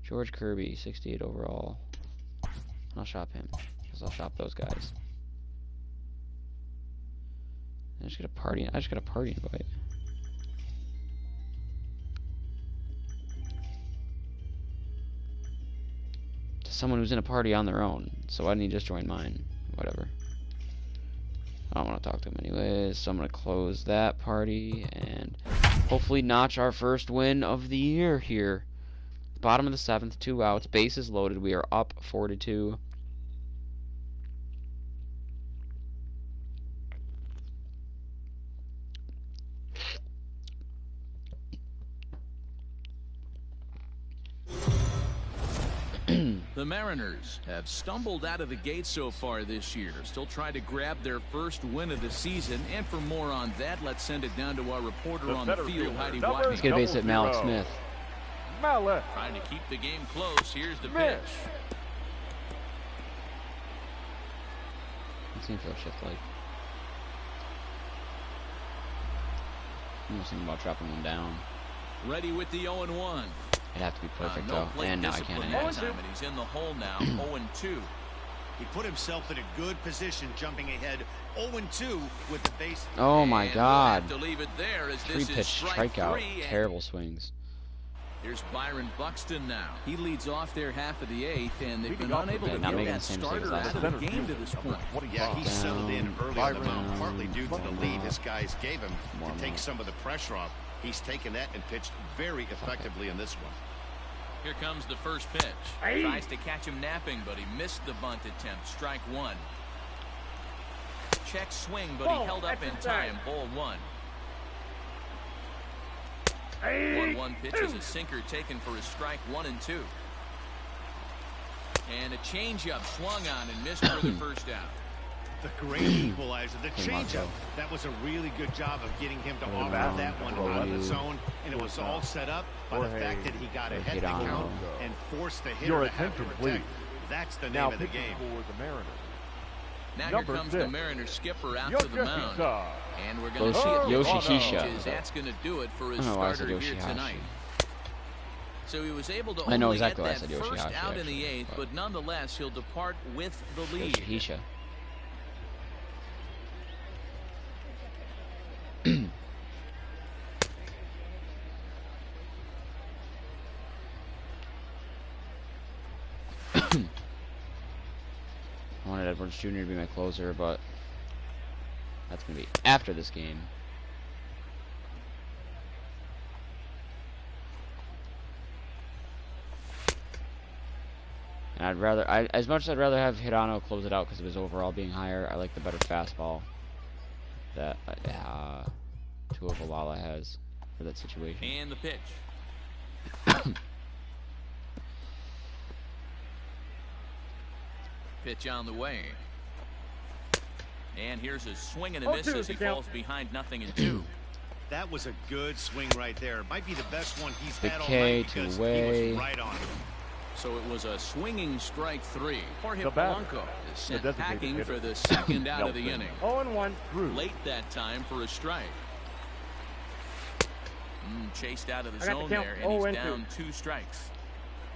George Kirby, 68 overall. I'll shop him. Because I'll shop those guys. I just got a party invite. someone who's in a party on their own. So why didn't he just join mine? Whatever. I don't want to talk to him anyways. So I'm going to close that party and hopefully notch our first win of the year here. Bottom of the 7th, 2 outs, bases loaded. We are up 4-2. The Mariners have stumbled out of the gate so far this year, still trying to grab their first win of the season. And for more on that, let's send it down to our reporter on the field, Heidi Whiteman. Let's get a base hit, Malik Smith. Malik. Trying to keep the game close. Here's the Smith. pitch. What's the infield shift like? I'm just thinking about dropping one down. Ready with the 0-1. It'd have to be perfect, No though. plate And now I can't discipline hit. that time, and he's in the hole now, 0-2. He put himself in a good position, jumping ahead 0-2 with the base. Oh my And God. we'll have to leave it there as this Three is pitch strike strikeout. 3. And Terrible swings. here's Byron Buxton now. He leads off their half of the 8th, and they've been Leading off unable the to not get making that the same mistake as starter last out of time. the game to this point. Yeah, he settled in early on the mound, Down. partly due to the lead his guys gave him More to take mound. some of the pressure off. He's taken that and pitched very effectively in this one. Here comes the first pitch. Hey. Tries to catch him napping, but he missed the bunt attempt. Strike 1. Check swing, but he Ball, held up in exercise. time. Ball 1. Hey. 1-1 pitch is a sinker taken for a strike 1 and 2. And a changeup swung on and missed for the first out. The great equalizer, the Come on, changeup. Joe. That was a really good job of getting him to Come offer on, that one Jorge. out of the zone, and it was all set up by the Jorge. fact that he got ahead of the Hit on. count and forced the hitter Your to have to attention, protect. please. That's the name Now of the pitching game. for the Mariners. Now Number here comes the 6. Mariners skipper out to the mound. Yoshihisa. And we're going to see Yoshihisha. That's going to do it for I his don't know why I said starter here Yoshihashi. tonight. So he was able to I know only exactly why I get said that first Yoshihashi, out in the actually, 8th, but nonetheless he'll depart with the lead. Yoshihisha. I wanted Edwards Jr. to be my closer, but that's going to be after this game. And I'd rather, as much as I'd rather have Hirano close it out because of his overall being higher, I like the better fastball that Tuivailala has for that situation. And the pitch. Pitch on the way. And here's a swing and a miss 0-2 as he the count. falls behind 0-2. That was a good swing right there. Might be the best one he's Big had all K, night because two-way. he was right on it. So it was a swinging strike 3. Jorge The batter, Polanco is sent the designated packing hitter. for the second out of the Nelson. inning. 0-1. Drew. Late that time for a strike. Chased out of the I got the zone count. there, and he's 0-2. down 2 strikes.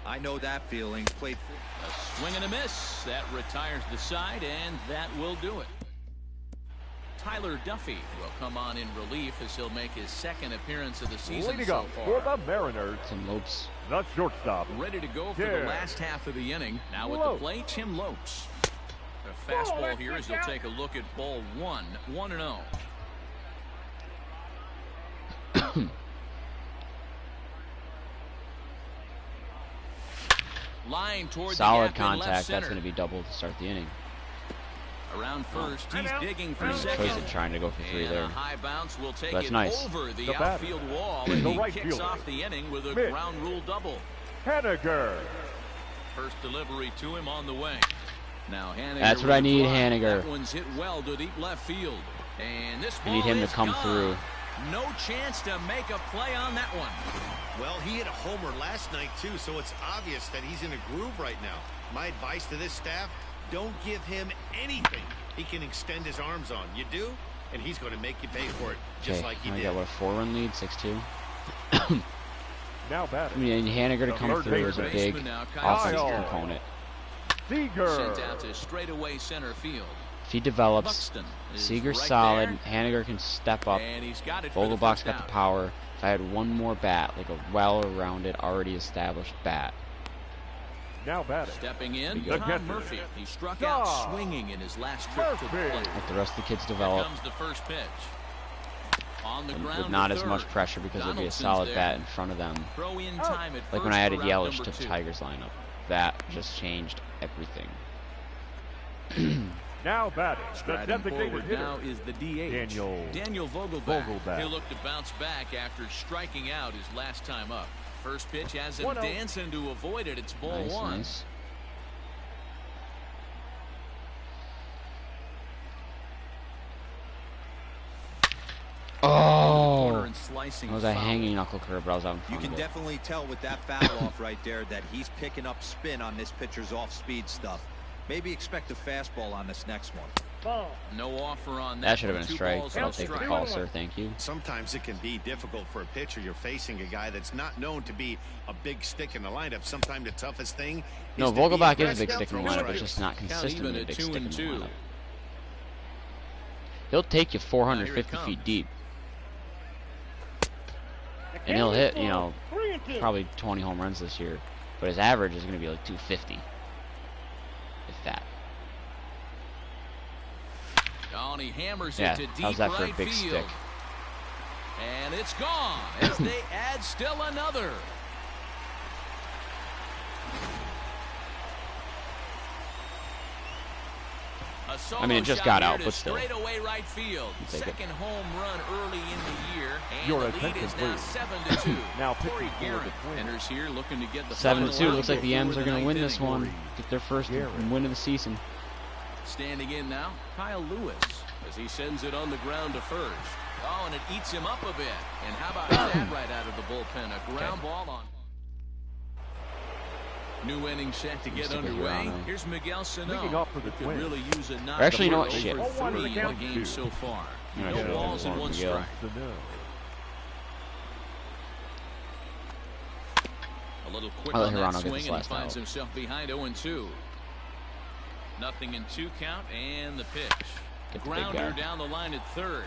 I know that feeling. Played A swing and a miss. That retires the side, and that will do it. Tyler Duffy will come on in relief as he'll make his second appearance of the season Leading so up for far. the Mariners, Tim Lopes. the shortstop. Ready to go for Yeah. the last half of the inning. Now at the Lopes. plate, Tim Lopes. A fastball here as he'll take a look at ball 1, 1-0. Line toward Solid the gap in left contact. That's center. going to be double to start the inning. Around first, he's Timeout. digging for Timeout. second. Choice of trying to go for 3 And there. a high bounce will take That's it nice. over the The batter. outfield wall, The and he right kicks fielder. off the inning with a Mitch. ground rule double. Henniger. First delivery to him on the way. Now Haniger. That's what I with a need, drive. Haniger. That one's hit well to deep left field. And this I need ball him to is come gone. through. No chance to make a play on that one. Well, he hit a homer last night, too, so it's obvious that he's in a groove right now. My advice to this staff, don't give him anything he can extend his arms on. You do, and he's going to make you pay for it, just Okay, like he now we did. got what, a 4-run lead, 6-2. Now I batting. mean, Haniger to The come third through is a baseman big now, Kyle offensive Seager. component. Seager. Sent out to straightaway center field. If he develops, Buxton is Seager's right solid. there, Haniger can step up. and he's got it for the Vogelbach's first got out. the power. If I had one more bat, like a well-rounded, already established bat, Now batting. Stepping in, The Tom catcher. Murphy. He struck out Stop. swinging in his last trip to the Murphy. plate. Let the rest of the kids Here develop. comes the first pitch. On the And ground with not to as third. much pressure because there'll be a Donaldson's solid there. bat in front of them. Throw in time at Like when first I added for out Yelich number to the 2. Tigers lineup. That just changed everything. Now batting. The Striding designated forward hitter. now is the DH. Daniel Vogelbach. Vogelbach. He'll look to bounce back after striking out his last time up. First pitch has him 1-0. dancing to avoid it. It's ball Nice, one. nice. Corner Oh! and slicing That was a foul. hanging knuckle curve, but I was out in You front can of it. definitely tell with that foul off right there that he's picking up spin on this pitcher's off-speed stuff. Maybe expect a fastball on this next one. Ball. No offer on that. That should have one. been a 2 strike. balls I'll and a take the strike. call, sir. Thank you. Sometimes it can be difficult for a pitcher. You're facing a guy that's not known to be a big stick in the lineup. Sometimes the toughest thing No, is to be Vogelbach is a aggressive, big stick in the throw lineup, but strikes. just not Count even consistently a at big 2 stick in and the 2. lineup. He'll take you Now 450 here it feet comes. deep, The and he'll hit, ball. you know, 3-2. probably 20 home runs this year, but his average is going to be like 250, if that. Oh, and he hammers Yeah, it to deep how's that for a right big field. stick? And it's gone as they add still another. A solo I mean, it just shot got here out, to but still. straightaway right field. You take it. Second home run early in the year, and Your the lead attention, is now please. 7-2. Now Corey pitching for the Garrett Twins. enters here looking to get the 7-2. final Looks out like the before M's are going to ninth win this inning. one. Get their first win of the season. Standing in now, Kyle Lewis, as he sends it on the ground to first. Oh, and it eats him up a bit. And how about that right out of the bullpen? A ground ball on. New inning set to get Stick it here underway. on him. Here's Miguel Sano. Leading off for the Could Twins. really use a knock. Actually, you know what? Over Shit. 3 in the Count game two. so far. Yeah, I No should've balls and went 1 Miguel. strike. Sano. A little quick I'll let on that Hirano get swing, this and he last finds out. himself behind 0-2. Nothing in 2 count, and the pitch. Get the big Grounder guy. down the line at third.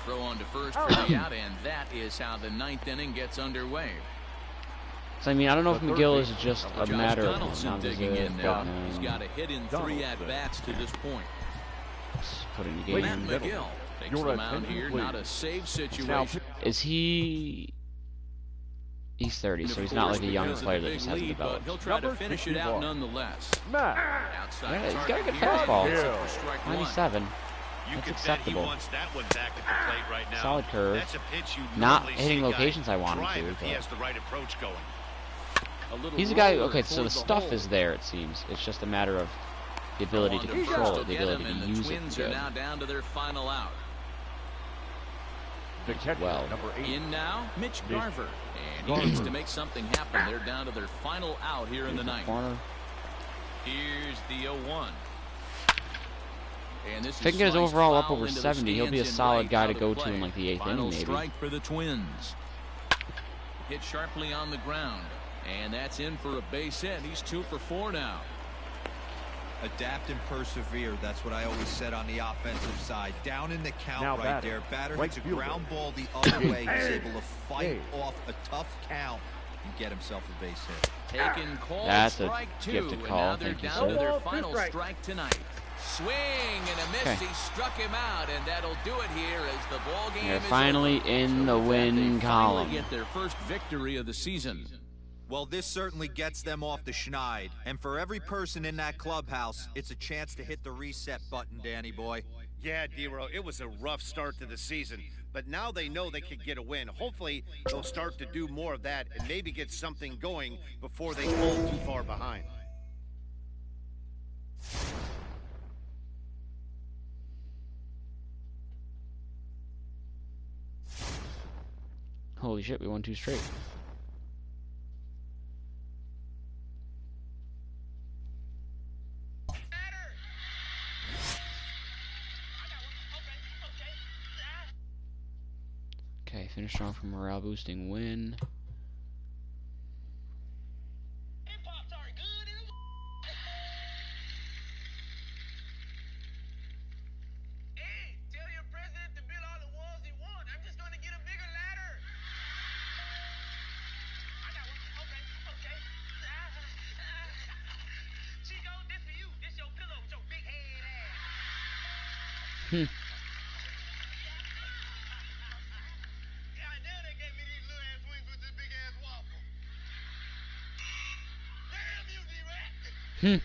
Throw on to first for the out, and that is how the 9th inning gets underway. So, I mean, I don't know if The third McGill is baseman. just a Josh matter of Donaldson not digging in now. but, He's got a hit in 3 Donaldson. at-bats to this point. put in the Ladies Matt and game. gentlemen, McGill takes your the mound attention, here. please. Not a save Now situation. Is he? He's 30, And so of he's not course, like a young because of player the that big just hasn't lead, but developed. he'll try to Number finish it out 61. nonetheless. Matt. Outside Yeah, he's got a target good here, fastball. and it's up for strike 1. 97. You That's could acceptable. bet he wants that one back at the plate right now. Solid curve. That's a pitch you Not normally hitting see a guy locations I want him drive to, if he but- has the right approach going. A little He's a guy. roller Okay, so the toward stuff hole. is there. It seems. It's just a matter of the ability to On to first control will it, the get ability him, to and use the it. Twins Good. are now down to their final out. The catcher, Well. number 8. In now, Mitch Mitch Garver. And he Garver. needs to make something happen. They're down to their final out here in the ninth. Corner. Here's the 0-1. And this If he is can get his sliced overall up foul over into the 70, he'll be a stands and solid right guy out to of go to play. in like the 8th Final inning, maybe. strike for the Twins. Hit sharply on the ground. And that's in for a base hit. He's 2 for 4 now. Adapt and persevere. That's what I always said on the offensive side. Down in the count Now right batting, there. Batter right hits a fielder. ground ball the other way. He's Hey. able to fight Hey. off a tough count and get himself a base hit. Taken call, That's a strike 2. gifted And call. now they're Thank you, down sir. to their No ball, final 2 strikes. strike tonight. Swing and a miss. Okay. He struck him out, and that'll do it here as the ball game They're is finally over. in So the with that, win they finally column. get their first victory of the season. Well, this certainly gets them off the schneid. And for every person in that clubhouse, it's a chance to hit the reset button, Danny boy. Yeah, Dero, it was a rough start to the season, but now they know they could get a win. Hopefully, they'll start to do more of that and maybe get something going before they fall too far behind. Holy shit, we won 2 straight. Okay, finish strong for morale boosting win. Hmm. Hmm.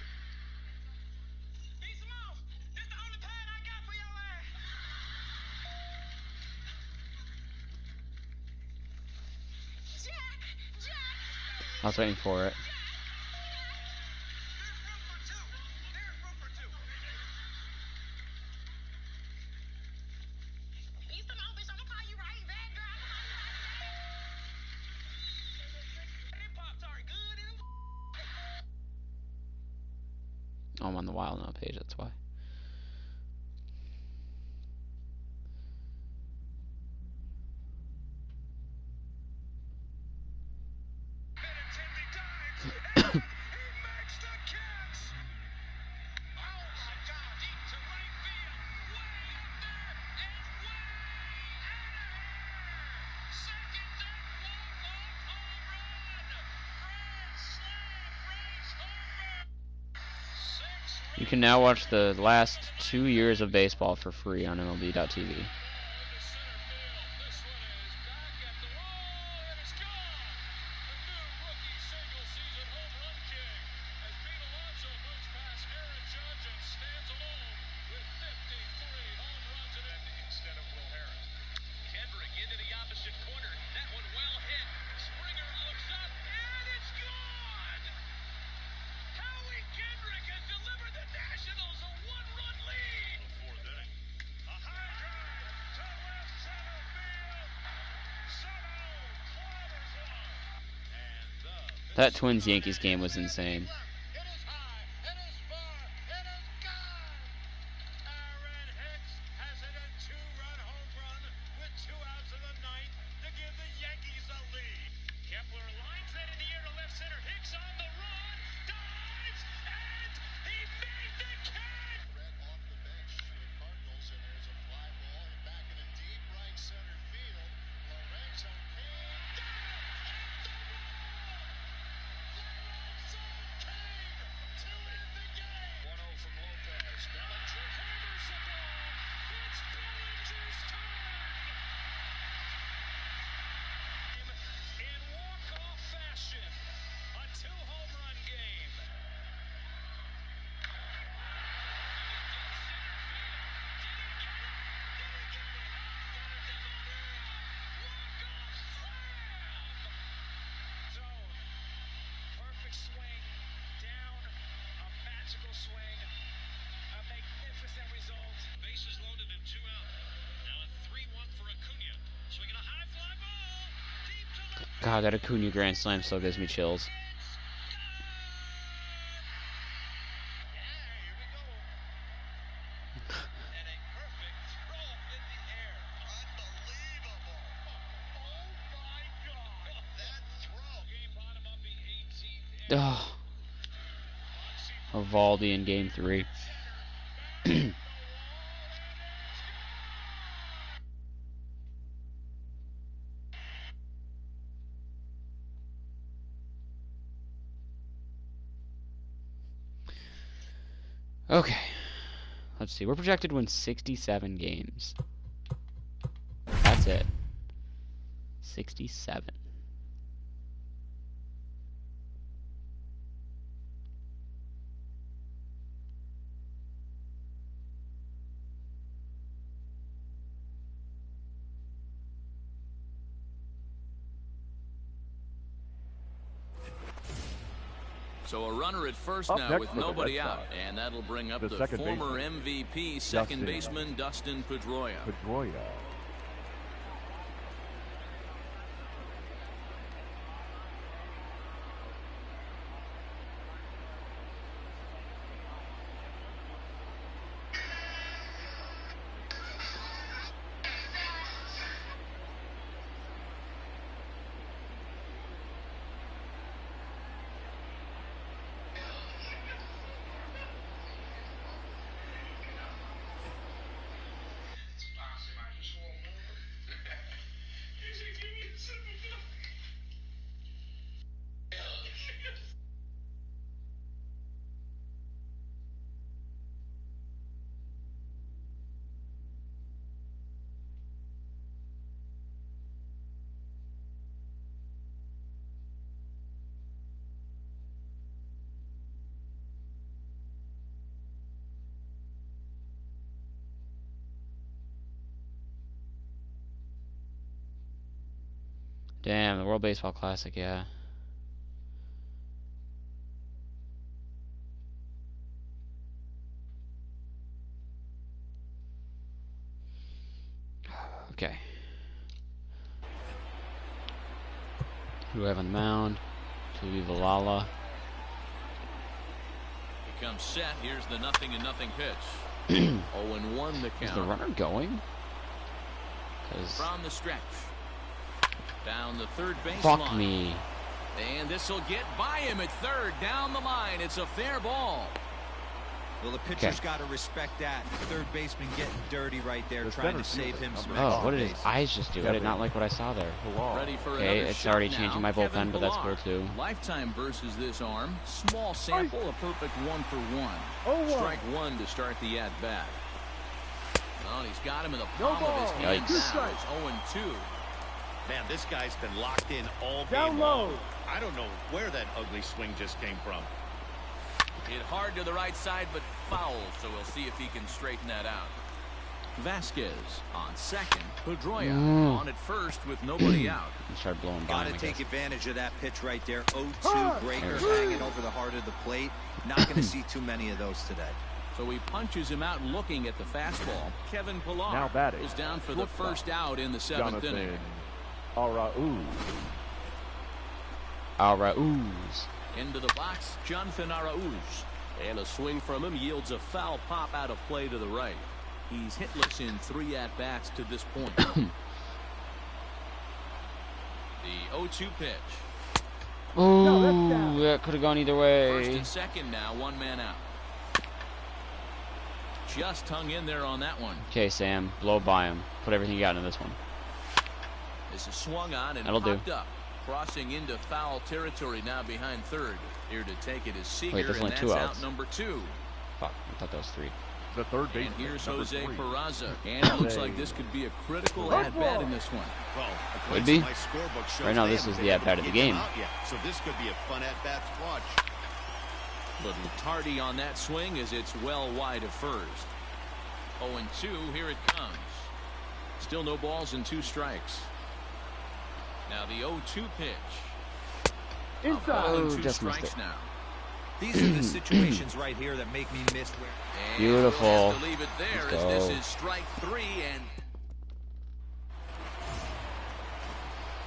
I was waiting for it. Oh, I'm on the Wild Now page, that's why. You can now watch the last 2 years of baseball for free on MLB.tv. That Twins-Yankees game was insane. God, that Acuna grand slam still gives me chills. Ugh. Evaldi in Game 3. Okay. Let's see. We're projected to win 67 games. That's it. 67. So a runner at first Up now next with for the nobody Red out, Sox, and that'll bring up the the second former baseman, MVP second baseman Dustin Pedroia. Damn, the World Baseball Classic, yeah. Okay. Who do I have on the mound? Tuli Valala. He comes set. Here's the 0-0 pitch. 0-1 the count. Is the runner going? From the stretch. Down the third baseline. Fuck me. And this will get by him at third. Down the line. It's a fair ball. Well, the pitcher's got to respect that. Third baseman getting dirty right there, The trying to center save fielder, him some number Oh, what did his extra eyes just do? I did not like what I saw there. Ready for Okay, another it's shot already now. changing my Kevin bullpen, but that's Pillar. cool too. Lifetime versus this arm. Small sample, a perfect 1-for-1. 0-1. Strike one to start the at-bat. Well, he's got him in the No palm of his ball. hand Yikes. now. It's 0-2. Man, this guy's been locked in all Down game low. long. I don't know where that ugly swing just came from. Hit hard to the right side, but foul, so we'll see if he can straighten that out. Vasquez on second. Pedroia on at first with nobody out. He started blowing by Got him, to I take guess. advantage of that pitch right there. 0-2 breaker There we go. hanging over the heart of the plate. Not going to see too many of those today. So he punches him out looking at the fastball. Kevin Pillar Now batting. is down for the Shortstop. first out in the seventh inning. Jonathan Arauz. Arauz. Into the box, Jonathan Arauz. And a swing from him yields a foul pop out of play to the right. He's hitless in 3 at-bats to this point. The 0-2 pitch. Ooh, that could have gone either First way. and second now, 1 man out. Just hung in there on that one. Okay, Sam, blow by him. Put everything you got into this one. This is swung on and That'll do. popped up. Crossing into foul territory now behind third. Here to take it is Seager, Wait, there's and only that's 2 out outs. number 2. Fuck, I thought that was 3. The third And baseman. here's number Jose 3. Peraza. And it looks like this could be a critical at-bat in this one. Well, Could according be. to my scorebook shows Right now, they this haven't is been the able to at-bat of the get him game. out yet, so this could be a fun at-bat to watch. Little tardy on that swing as it's well wide of first. 0-2, here it comes. Still no balls and 2 strikes. Now the 0-2 pitch. Inside. Ball and Oh, 2 just missed strikes it. now. These are the situations right here that make me miss where. And Beautiful. we'll have to leave it there Let's as this go. is strike 3 and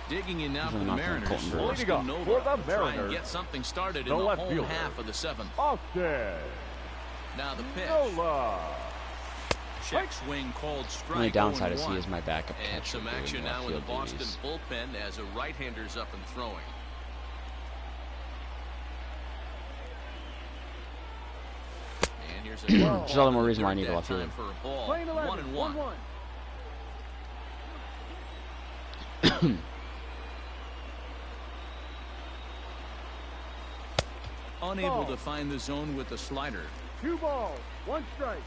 digging in now These for are the not from Mariners. Colton Burke. Leading up Nova for the try and Mariners, get something started the in the left home fielder. half of the 7th. Austin Now the pitch. Nola. Check swing called strike. Only downside is 0-1. he is my backup And catcher some doing action left now in the field Boston duties. bullpen as a right-hander's up and throwing. And here's a Just all the more reason why I need a that left fielder. time for a ball. Playing 11. 1-1. 1-1. Unable Ball. to find the zone with the slider. 2 balls. 1 strike.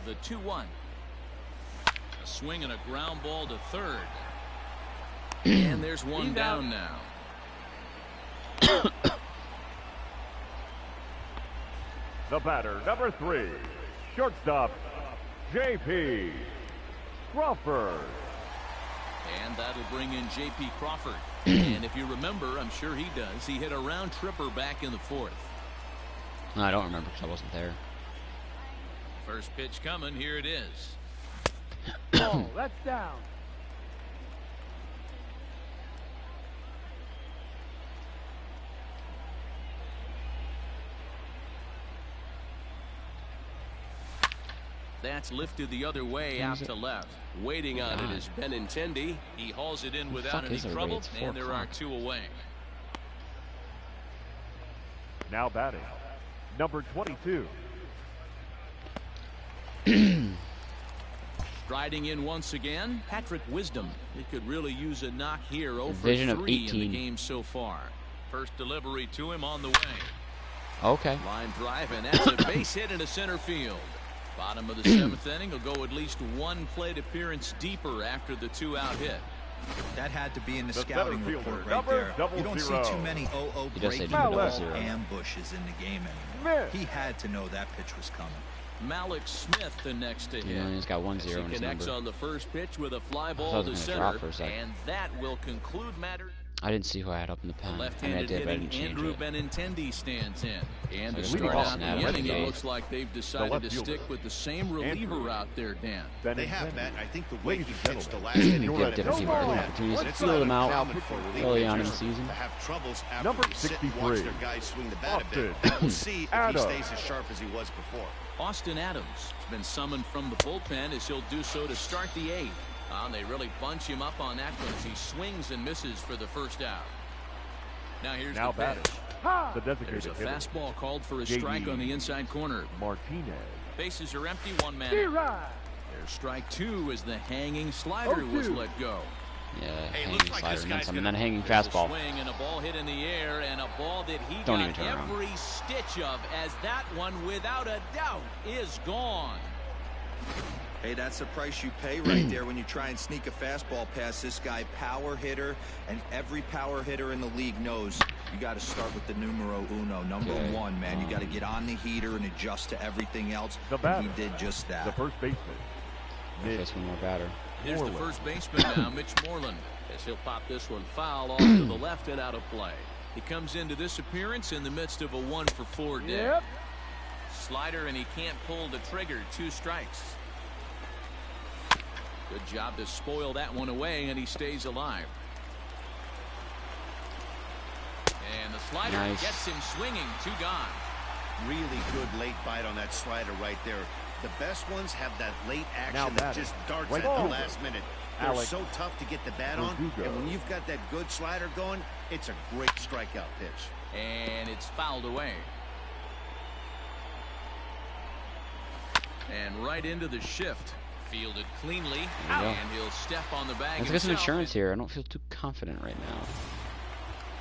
The 2-1. A swing and a ground ball to third. And there's one He's down out. now. The batter, number 3. Shortstop, J.P. Crawford. And that'll bring in J.P. Crawford. And if you remember, I'm sure he does, he hit a round tripper back in the 4th. No, I don't remember because I wasn't there. First pitch coming. Here it is. Ball. That's down. That's lifted the other way out to left. Waiting on it God. is Benintendi. He hauls it in The without fuck any is everybody? trouble, It's 4 and there are o'clock. 2 away. Now batting, number 22. Striding in once again, Patrick Wisdom. He could really use a knock here. 0 for Division of 3 in the 18. game so far. First delivery to him on the way. Okay. Line drive, and that's a base hit into center field. Bottom of the 7th inning will go at least 1 plate appearance deeper after the 2-out hit. That had to be in the The scouting center fielder, report right number there. You don't see 00. too many 0-0 He does say breaking number ball 00. ambushes in the game anymore. Miss. He had to know that pitch was coming. Malik Smith the next to hit. He's got 1-0 He in his connects number. on the first pitch with a fly I ball thought it to was gonna center, drop for a sec. and that will conclude matters. I didn't see who I had up in the pen. I mean, I Left-handed did, but I hitting didn't change Andrew it. Benintendi stands in. And to So start out the Adams inning, it today. looks like they've decided left to fielder, stick with the same reliever out there, Dan. They have, Matt. I think the way he Ladies and pitched the gentlemen, last inning Give credit different to people him. different opportunities to It's feel not them out uncommon for relief early on in the pitchers season. to have troubles after Number they sit and watch 63, their guys swing the bat a bit. Austin We'll see if he Adams. stays as sharp as he was before. Austin Adams has been summoned from the bullpen as he'll do so to start the eighth. They really bunch him up on that one as he swings and misses for the first out. Now here's Now the batting, pitch. the designated There's a hitter, fastball called for a J.D. strike on the inside corner. Martinez. Bases are empty, one man. D-Rod. There's strike two as the hanging slider was 0-2. let go. Yeah, Hey, hanging looks like slider this and then guy's some, and gonna- then hanging There's a fastball. swing and a ball hit in the air, and a ball that he Don't even got turn around. every stitch of, as that one, without a doubt, is gone. Hey, that's the price you pay right there when you try and sneak a fastball past this guy. Power hitter, and every power hitter in the league knows you got to start with the numero uno, number Okay. one, man. You got to get on the heater and adjust to everything else. The And batter, he did just that. the first baseman, Mitch Face one more batter. Here's the Moreland. first baseman now, Mitch Moreland, as he'll pop this one foul off to the left and out of play. He comes into this appearance in the midst of a 1-for-4 day. Yep. Slider, and he can't pull the trigger. 2 strikes. Good job to spoil that one away, and he stays alive. And the slider Nice. gets him swinging. 2 gone. Really good late bite on that slider right there. The best ones have that late Now action that batting, just darts right at the fielder, last minute. They're Alex so tough to get the bat on, Verdugo. and when you've got that good slider going, it's a great strikeout pitch. And it's fouled away. And right into the shift. Fielded cleanly. There you go. And he'll step on the bag Let's get some himself. insurance here. I don't feel too confident right now.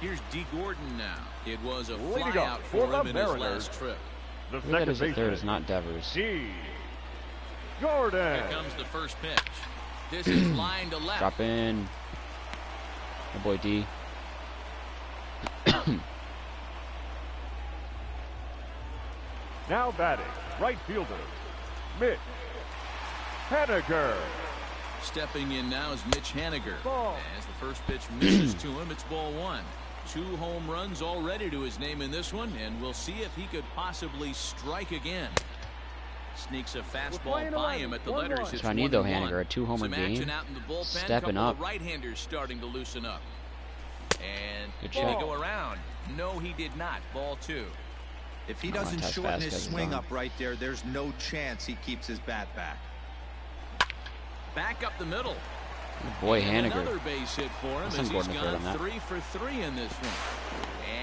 Here's D. Gordon now. It was a Leading fly up out for for the him in his Mariners, last trip. the Who that second is at third baseman, is not Devers. G. Jordan. Here comes the first pitch. This is line to left. Drop in. Oh boy, D. Now batting, right fielder, Mitch Haniger. Stepping in now is Mitch Haniger. Ball. As the first pitch misses to him, it's ball 1. 2 home runs already to his name in this one, and we'll see if he could possibly strike again. Sneaks a fastball playing by 11. him at the 1-1. letters. That's It's what I need though, 1-1. Haniger. A 2-homer Some action game. out in the bullpen. Stepping Couple up. of right-handers starting to loosen up. And Good did he check. go around? No, he did not. Ball 2. If he Come on, doesn't Tess shorten Vasquez his is swing on. up right there, there's no chance he keeps his bat back. Back up the middle. Oh boy, And Haniger. another base hit for him That's as some he's Gordon third on gone that. 3 for 3 in this one.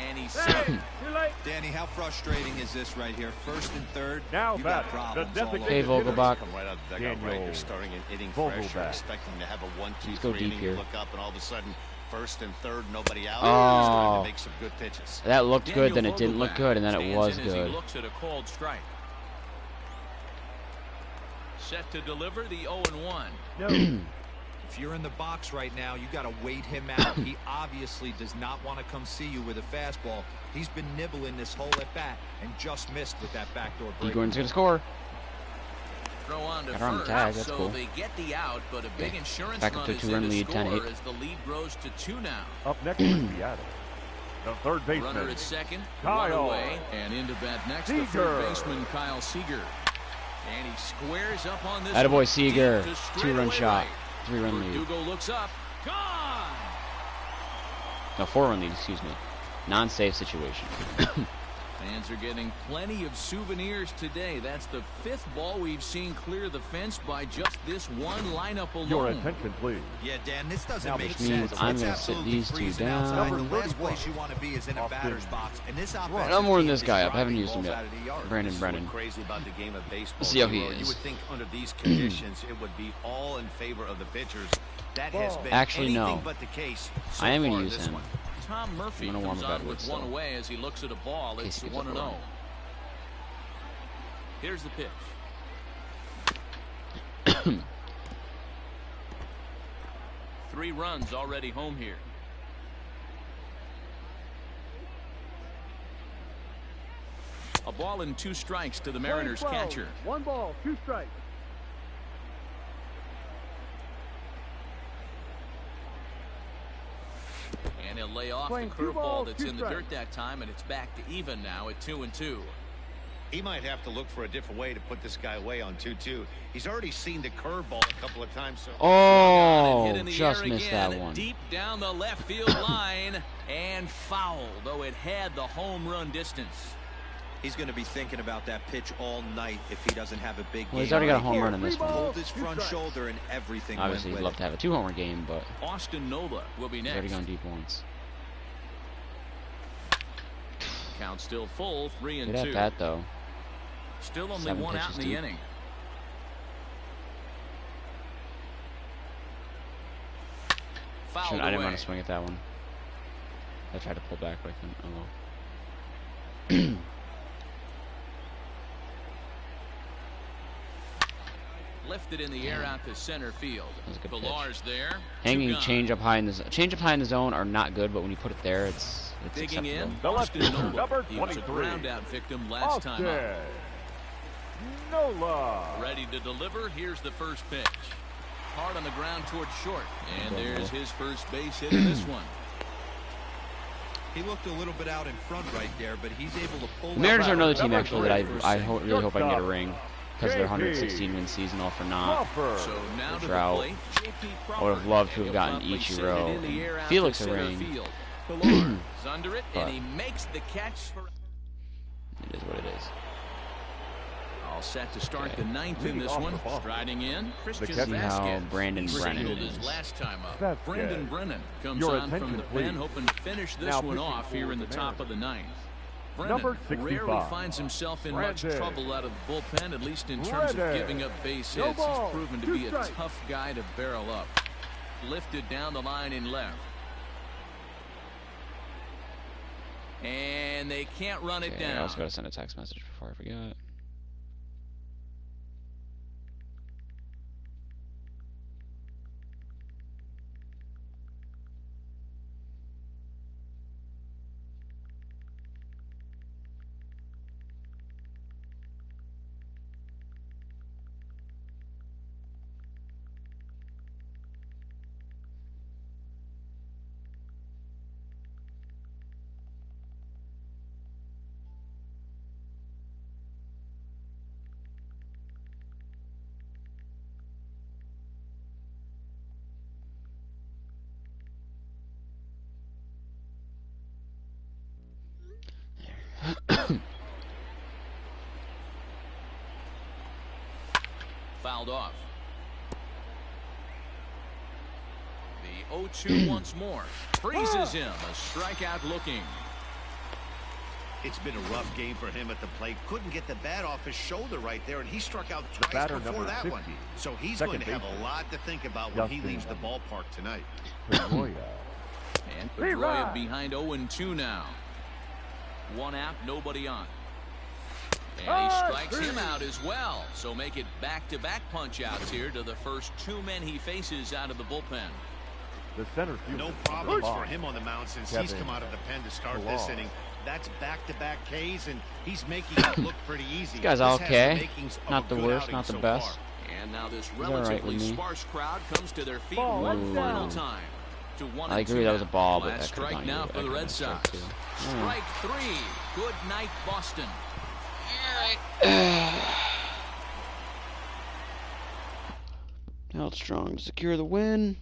And he's Hey, set. too late. Danny, how frustrating is this right here? First and third, Now you got batting, problems the all over. Hey, designated Vogelbach. Come right out of the dugout, right? Daniel You're starting an inning fresh. You're Vogelbach. expecting to have a 1, 2, Let's go 3 deep inning. here. You look up, and all of a sudden, first and third, nobody out. Oh. You're starting to make some good pitches. That looked good, Daniel then it didn't look Vogelbach good, and then it stands was in as he good. looks at a called strike. Set to deliver the 0-1. No. If you're in the box right now, you got to wait him out. He obviously does not want to come see you with a fastball. He's been nibbling this whole at bat and just missed with that backdoor D. break. Gordon's gonna score. Throw on to Got her on the first, tag, that's so cool. they get the out, but a big Okay. insurance Back up run to a is 2-run in to lead, score 10-8. as the lead grows to 2 now. Up next for Seattle, the third Runner baseman, at second, Kyle run away, and into bat next, the Seager. third baseman Kyle Seager. And he squares up on this Attaboy one, Seager. deep to 2-run straightaway shot. right. 3-run lead. Verdugo looks up. Gone! No, 4-run lead, excuse me. Non-safe situation. Fans are getting plenty of souvenirs today. That's the 5th ball we've seen clear the fence by just this one lineup alone. your attention please. Yeah, Dan, this doesn't Now, make which means sense. I'm It's gonna sit absolutely these two freezing down. outside. Number The last 34. place you want to be is in a Austin. batter's box. And this offense I'm more than this is guy up. I haven't driving used him balls yet. out of the yard. Brandon This is Brennan. what's crazy about the game of baseball. See how he Zero. You is. would think under these conditions it would be all in favor of the pitchers. That has been Actually, anything no. but the case. So I am gonna far use this him. one. Tom Murphy I'm gonna warm comes up on Edwards with one still. away as he looks at a ball. In case It's he gives up a 1-0. run. Here's the pitch. 3 runs already home here. A ball and 2 strikes to the Playing Mariners 12. catcher. 1 ball, 2 strikes. And he'll lay off the Playing 2 curveball balls, that's 2 in the dirt strikes. that time, and it's back to even now at 2-2. He might have to look for a different way to put this guy away on 2-2. He's already seen the curveball a couple of times. So Oh, Hit in the just air missed again, that one. deep down the left field line and foul, though it had the home run distance. He's going to be thinking about that pitch all night if he doesn't have a big Well, he's game. already got a right home here. run in this one. Hold his front shoulder and everything Obviously, went he'd with love it. to have a 2-homer game, but Austin Nola will be he's already next. gone deep once. Count still full, 3-2. Good at bat, though. Still only 7 1 out in pitches the deep. inning. Fouled I didn't away. want to swing at that one. I tried to pull back, but I couldn't. Oh well. Lifted in the air out to center field. That was a good pitch. Villar's there. Hanging 2 gone. change up high in the zone are not good, but when you put it there, it's Digging in, acceptable. The left Austin fielder, Nola. number He was a 23. ground out victim last time Austin out. Nola. Ready to deliver. Here's the first pitch. Hard on the ground towards short. And there's his first base hit in this one. He looked a little bit out in front right there, but he's able to pull The Mariners out are another that team rubber actually that first I inning. really hope I can get a ring because of their JP 116 win season all for naught. Crawford. So now to the Drought. plate, JP I would have loved to And have he'll gotten promptly send Ichiro it in the air and out Felix to a center ring. field. Pilar is under it, But- and he makes the catch for. It is what it is. All set to start Okay. the 9th in Leading this off one. the ball. Striding in, Christian catcher. See how Vasquez. Brandon He Brennan singled his is. last time up. Vasquez. Brandon Brennan comes Your on from attention, the pen, please. hoping to finish this Now one pitching off here for in the the top of the 9th. Number Brennan rarely 65. finds himself in much Brandon. trouble out of the bullpen, at least in terms of Brandon. giving up base No hits. ball, He's proven to 2 be a strikes. tough guy to barrel up. Lifted down the line in left. And they can't run it Okay, I down. also gotta send a text message before I forget. Fouled off. The 0-2 once more. Freezes him. A strikeout looking. It's been a rough game for him at the plate. Couldn't get the bat off his shoulder right there, and he struck out The twice batter, before number that 50. one. So he's Second going to have baseman. a lot to think about when he Justin. leaves the ballpark tonight. Pedroia. And Leroy. Pedroia behind 0-2 now. 1 out, nobody on. And he strikes him out as well. So make it back-to-back punch-outs here to the first 2 men he faces out of the bullpen. The center fielder. No problems number for 5. him on the mound since he's Kevin come out of the pen to start this Pilar. inning. That's back-to-back Ks, and he's making it look pretty easy. This guy's all This has the okay. makings of Not a the good worst, outing not the so best. far. And now this all right relatively with me. sparse crowd comes to their feet Ball, one let's final down. time. To 1 I and agree 2 that was a now. ball, but Last that could've strike gone now either- for the that Red could've been a Sox. strike, too. Strike 3. Good night, Boston. Held strong to secure the win.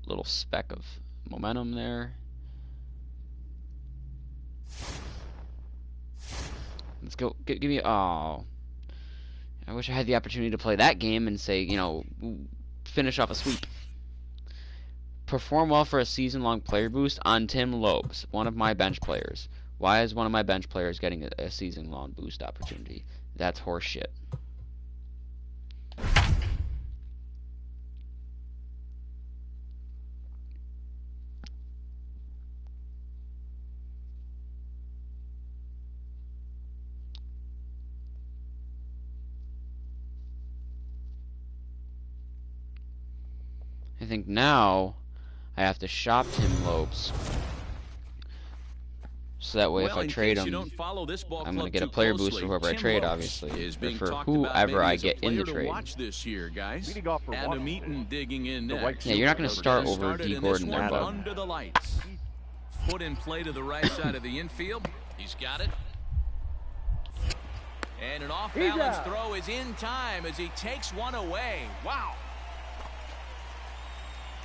Little speck of momentum there. Let's go. Give me. Oh, I wish I had the opportunity to play that game and say, you know, finish off a sweep. Perform well for a season-long player boost on Tim Lopes, one of my bench players. Why is one of my bench players getting a season-long boost opportunity? That's horseshit. think now I have to shop Tim Lopes. So that way, if I trade him, I'm going to get a player boost for whoever I trade, obviously, or for whoever I get in the trade. This year, guys. Leading off for Adam Washington, Eaton digging in the next. Yeah, you're not going to start over D. Gordon there, bud. Under the lights. Put in play to the right side of the infield. He's got it. And an off-balance throw is in time as he takes one away. Wow.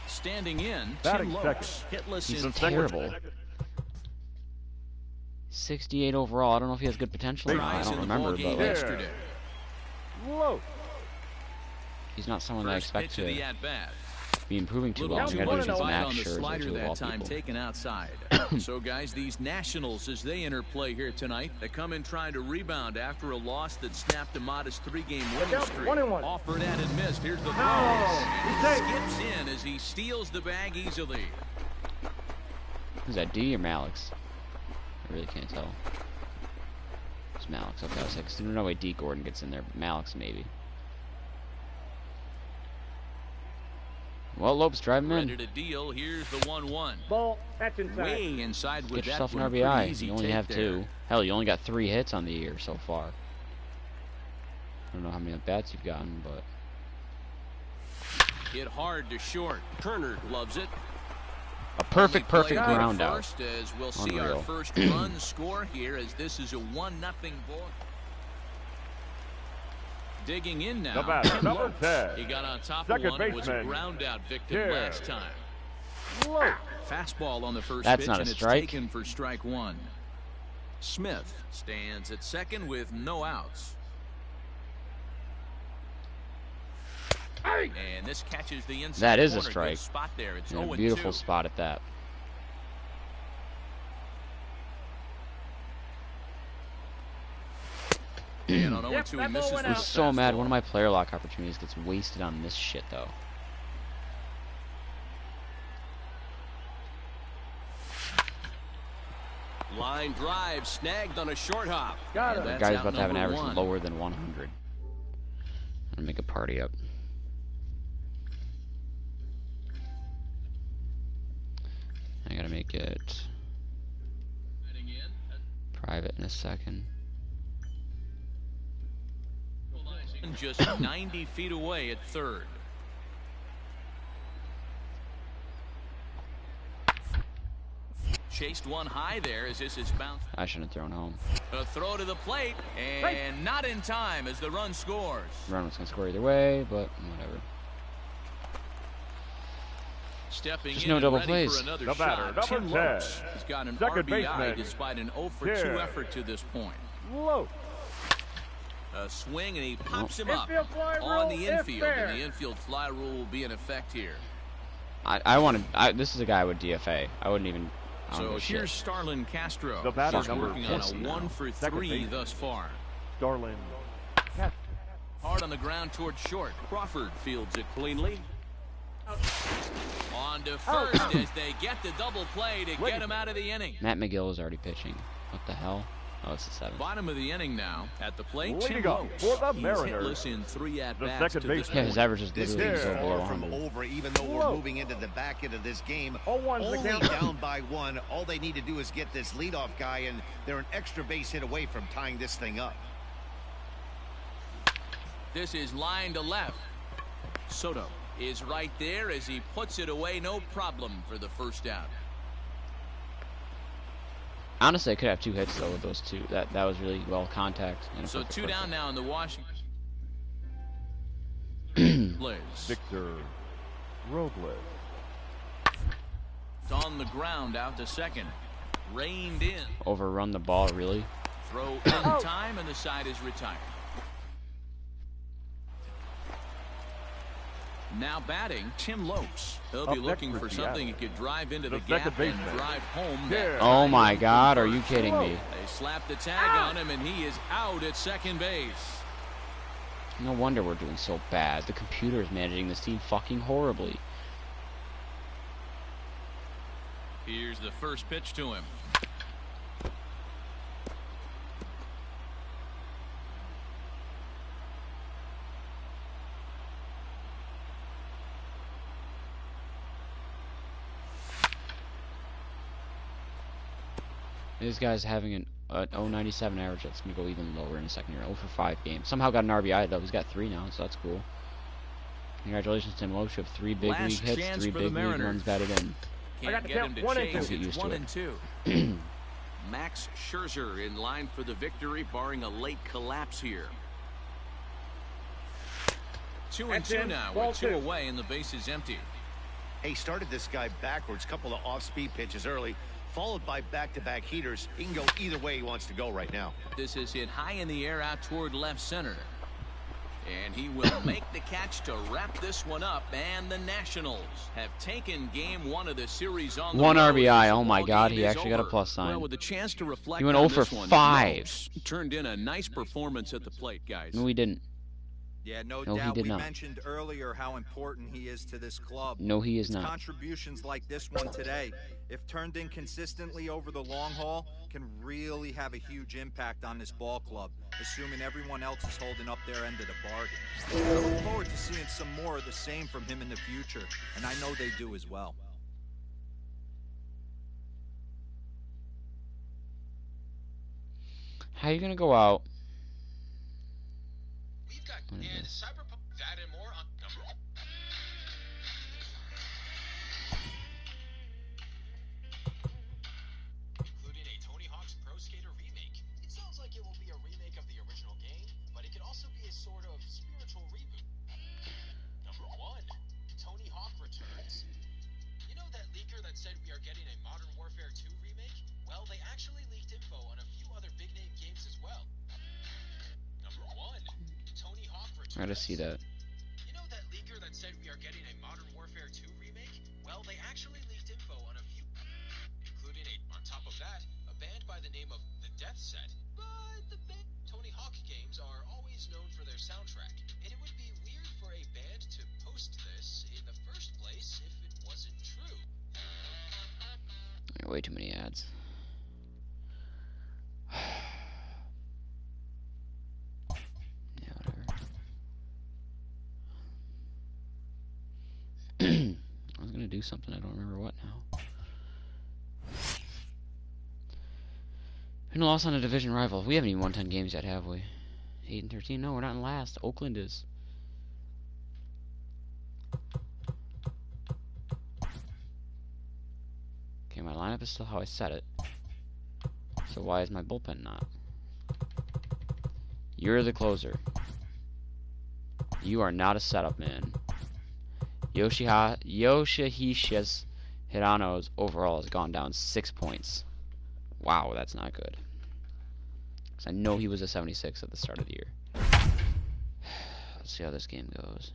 Standing in, batting Tim Lopes, hitless He's in terrible. 68 overall. I don't know if he has good potential or not. I don't remember, but like, yesterday. Low. he's not someone that I expect to The at-bat. be improving too Little well. too We gotta much do some bite Max on the Scherzer slider too, of all that time people. taken outside. So guys, these Nationals as they enter play here tonight, they come in trying to rebound after a loss that snapped a modest 3-game winning streak. 1-1. Offered at and missed. Here's the throw. He Skips in as he steals the bag easily. Who's that, D or Malix? I really can't tell. It's Malix. Okay, I was like, there's no way D. Gordon gets in there, but Malix maybe. Well, Lopes, drive him Ready in. to deal. Here's the 1-1. Ball. That's inside. Way inside with Get that yourself an one. Pretty RBI. easy You only take have there. 2. Hell, you only got 3 hits on the year so far. I don't know how many at-bats you've gotten, but... Hit hard to short. Turner loves it. A perfect Only play ground out. first as we'll see our Unreal. first run score here as this is a 1-0 ball. Digging in now. The batter, Tim number Lopes. 10. He got on top Second of one. It was a baseman, ground out victim Here. last time. Low. Fastball on the first That's pitch not a and it's strike. taken for strike 1. Smith stands at second with no outs. And this catches the inside That is a corner. Good strike. spot there. It's And a 0-2. beautiful spot at that. And on 0-2 Yep, he that ball misses went with I'm a so mad. fastball. One of my player lock opportunities gets wasted on this shit, though. Line drive snagged on a short hop. Got And it. The that's guy's out about to have an number average 1. lower than 100. I'm gonna make a party up. I gotta make it private in a second. Just 90 feet away at third. Chased one high there as this is bounced. I shouldn't have thrown home. A throw to the plate and not in time as the run scores. Run was gonna score either way, but whatever. Stepping Just in no and double ready plays. for another The batter, shot. Tim number 10. Lopes has got an Second RBI baseman, despite an 0 for 2 Here. effort to this point. Low. A swing and he pops him up Infield fly on rule the is infield, fair. and the infield fly rule will be in effect here. This is a guy I would DFA. I wouldn't even. I don't So give a shit. here's Starlin Castro. The batter, He's number working on a 10. 1 for Second 3 baseman. thus far. Starlin. Hard on the ground towards short. Crawford fields it cleanly. On to first as they get the double play to get him out of the inning. Matt McGill is already pitching. What the hell? Oh, it's the 7th. Bottom of the inning now. At the plate, Leading Tim up Lopes. for the He's Mariners, hitless in 3 at-bats second to this baseman. Yeah, point. his average is This literally is so below far from 100. over, even though we're Whoa. moving into the back end of this game. 0-1's the Only count. down by 1. All they need to do is get this leadoff guy, and they're an extra base hit away from tying this thing up. This is line to left. Soto is right there as he puts it away. No problem for the first out. Honestly, I could have 2 hits though with those 2. That was really well contact. And a So perfect 2 perfect. down now in the Washington. Plays. Victor Robles. It's on the ground out to second. Reined in. Overrun the ball, really. Throw in time and the side is retired. Now batting, Tim Lopes. He'll Up be next looking for for Seattle. something he could drive into the The gap second and baseman. drive home. Here. That Oh my run God, from are you first. kidding me? They slap the tag on him and he is out at second base. No wonder we're doing so bad. The computer is managing this team fucking horribly. Here's the first pitch to him. This guy's having an 0.97 average. That's going to go even lower in the second year. 0 for 5 games. Somehow got an RBI, though. He's got 3 now, so that's cool. Congratulations to him. Loesch have 3 big league hits, 3 big league runs batted in. Can't get him to chase. It's 1 and 2. Max Scherzer in line for the victory, barring a late collapse here. 2 and 2 now with 2 away and the base is empty. He started this guy backwards, couple of off-speed pitches early, followed by back-to-back heaters. He can go either way he wants to go right now. This is hit high in the air out toward left center. And he will make the catch to wrap this one up. And the Nationals have taken game 1 of the series on the road. 1 RBI. Oh my God, he actually got a plus sign. Well, with a chance to reflect he went 0 for 5. Turned in a nice performance at the plate, guys. No, he didn't. Yeah, no he doubt. did We not. mentioned earlier how important he is to this club. No, he is His not. contributions like this one today, if turned in consistently over the long haul, can really have a huge impact on this ball club, assuming everyone else is holding up their end of the bargain. I look forward to seeing some more of the same from him in the future, and I know they do as well. How are you going to go out? We've got and Cyberpunk, that and more on number. Including a Tony Hawk's Pro Skater remake. It sounds like it will be a remake of the original game, but it could also be a sort of spiritual reboot. Number 1, Tony Hawk returns. You know that leaker that said we are getting a Modern Warfare 2 remake? Well, they actually leaked info on a few other big name games as well. Number 1, Tony Hawk returns. I gotta see that. You know that leaker that said we are getting a Modern Warfare 2 remake? Well, they actually leaked info on a few, including on top of that, a band by the name of The Death Set. But the band Tony Hawk games are always known for their soundtrack, and it would be weird for a band to post this in the first place if it wasn't true. Way too many ads. Yeah, whatever. I was gonna do something, I don't remember what now. And a loss on a division rival. We haven't even won 10 games yet, have we? 8 and 13? No, we're not in last. Oakland is. Okay, my lineup is still how I set it. So why is my bullpen not? You're the closer. You are not a setup man. Yoshihisa Hirano's overall has gone down 6 points. Wow, that's not good. Because I know he was a 76 at the start of the year. Let's see how this game goes.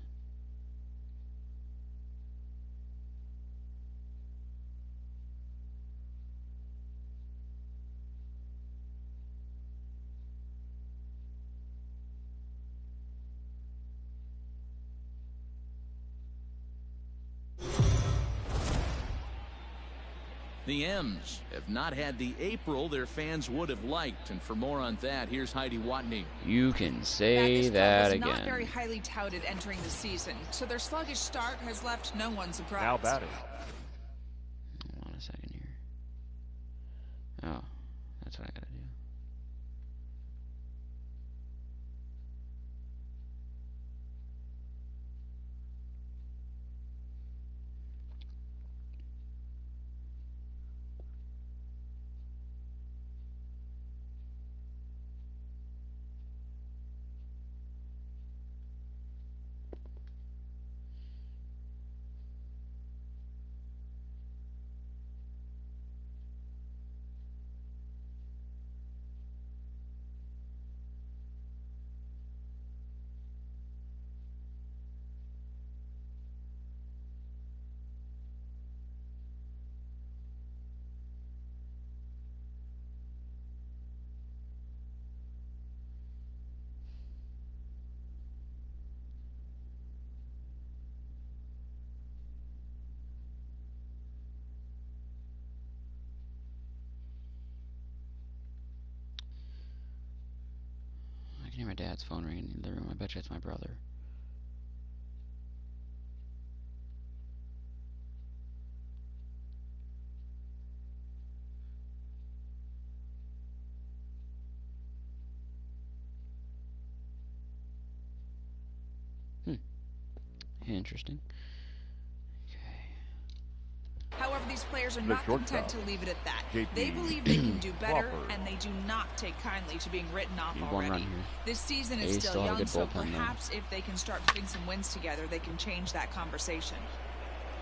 The M's have not had the April their fans would have liked, and for more on that, here's Heidi Watney. You can say that again. Not very highly touted entering the season, so their sluggish start has left no one surprised. Now batting. Hold on a second here. Oh, that's what I gotta do. I can hear my dad's phone ringing in the room. I bet you it's my brother. Interesting. However, these players are The not shortstop, content to leave it at that. JP They believe they can do better, Crawford. and they do not take kindly to being written off Need one run already. here. This season They is still still have a young, good so bullpen, though. perhaps if they can start putting some wins together, they can change that conversation.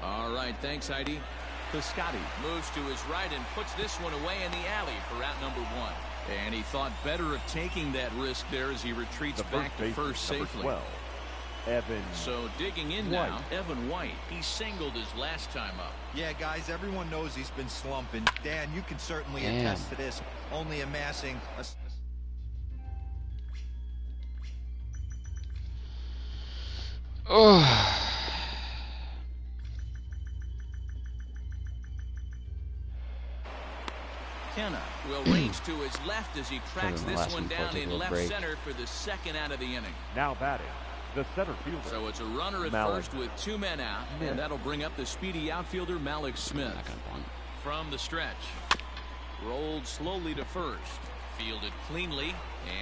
All right, thanks, Heidi. Piscotty moves to his right and puts this one away in the alley for out number 1. And he thought better of taking that risk there as he retreats The back to baseman, first number safely. 12, Evan. So digging in White. now, Evan White. He singled his last time up. Yeah, guys, everyone knows he's been slumping. Dan, you can certainly Damn. attest to this. Only amassing a... Oh. Kenna will range to his left as he tracks Kevin, the this last one one before I down take a in little left break. center for the second out of the inning. Now batting, the center fielder. So it's a runner at Malik. first with 2 men out, Smith. and that'll bring up the speedy outfielder Malik Smith. Not gonna bunt. From the stretch, rolled slowly to first, fielded cleanly,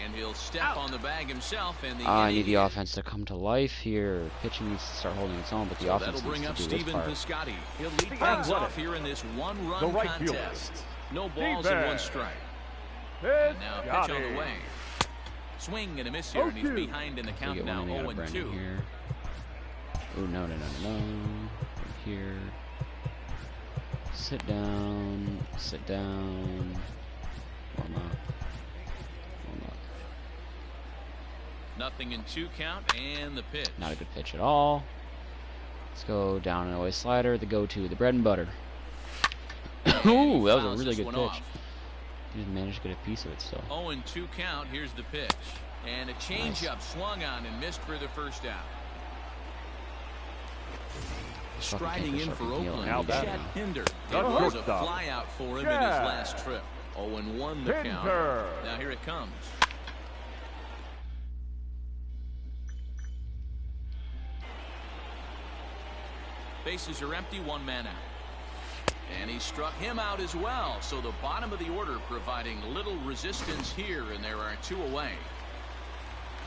and he'll step on the bag himself. And the I inning need the is- offense to come to life here. Pitching needs to start holding its own, but the So offense that'll bring needs up to do its Stephen part. Piscotty. He'll lead things athletic. off here in this one-run The right fielder. contest. No balls and 1 strike. And now pitch on the way. Swing and a miss here, and he's 0-2. behind in the We count get now, one inning out of Brandon 0-2. here. Oh no. From here. Sit down. Sit down. Warm up. Nothing in 2 count, and the pitch. Not a good pitch at all. Let's go down and away slider. The go-to, the bread and butter. Ooh, that was a Fouls really this good one pitch. off. He just managed to get a piece of it still. 0-2 count. Here's the pitch. And a changeup swung on and missed for the first out. Striding in for Oakland, Now Chet batting. Hinder. It The was a shortstop. fly out for him in his Chet last trip. 0-1 the count. Hinder. Now here it comes. Bases are empty, 1 man out. And he struck him out as well. So the bottom of the order providing little resistance here, and there are 2 away.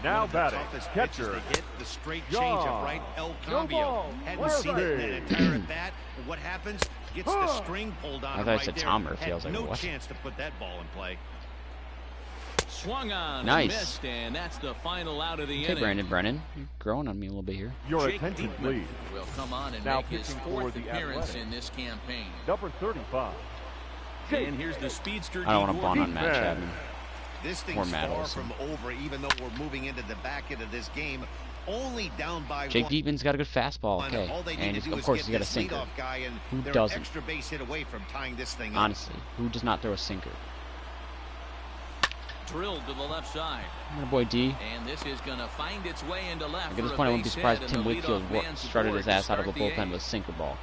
Now One of the batting, toughest pitches catcher. to hit, the straight John. change of right El No Cambio. ball. Hadn't Where's seen the it in big? that entire at bat. And what happens? Gets the string pulled on I him thought I right said there. Tom Murphy. I Had was like, no what? chance to put that ball in play. Swung on Nice. and missed, and that's the final out of the Okay, inning. Brandon, you're growing on me a little bit here. Your Jake attention, Diekman please. will come on and Now make his pitching for 4th the appearance Athletic. in this campaign. Number 35. And here's the speedster. I don't want to Igor bunt on Diekman. Matt Chapman. This Or thing's Matt far Olson. from over, even though we're moving into the back end of this game. Only down by Jake 1. Diekman's got a good fastball, And okay. all they need And to do of is course get he's got a this sinker. leadoff guy, and Who they're doesn't? an extra base hit away from tying this thing up. Honestly, who does not throw a sinker? Drilled to the left side. My boy D. And this is going to find its way into left. Like at this for a point, I wouldn't be base surprised hit, if Tim and the Wakefield leadoff man started his scored to ass out of a start the bullpen eighth. with a sinker ball.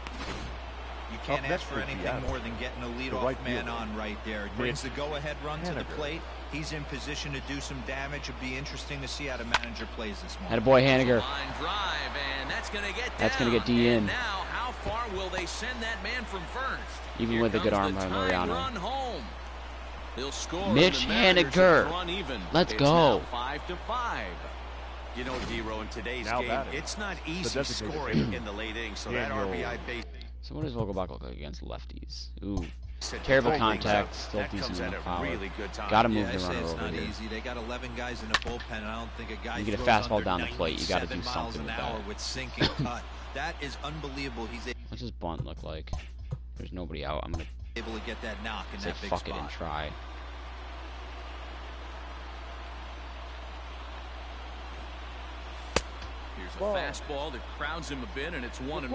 You can't Up ask next for for anything Seattle. more than getting a The leadoff right man fielder. on right there. Brings the go-ahead run to the plate. He's in position to do some damage. It'd be interesting to see how the manager plays this morning. Had a boy Haniger. Line drive, and that's going to get That's down. gonna get D in. And now, how far will they send that man from first? Even Here with a good comes arm the by tying Mariano. Run home. They'll score. Mitch and the Mariners Haniger. have run even. Let's It's go. now 5-5. You know, D-Row, in today's Now game, batting. it's not easy designated scoring hitter. in the late innings, so that Daniel. RBI base. So what does Vogelbach look like against lefties? Ooh, to terrible hold things contact, up. still That decent comes at enough a power. really good time. Gotta move Yeah, I the say runner it's over not here. easy. They got 11 guys in the bullpen, and I don't think a guy You get a throws fastball under down the plate, you gotta do 97 miles something an with hour that. with sinking cut. That is unbelievable. He's What's his bunt look like? There's nobody out. I'm gonna able to get that knock in say that big fuck it spot. and try. Here's a Ball. fastball that crowds him a bit, and it's 1-1.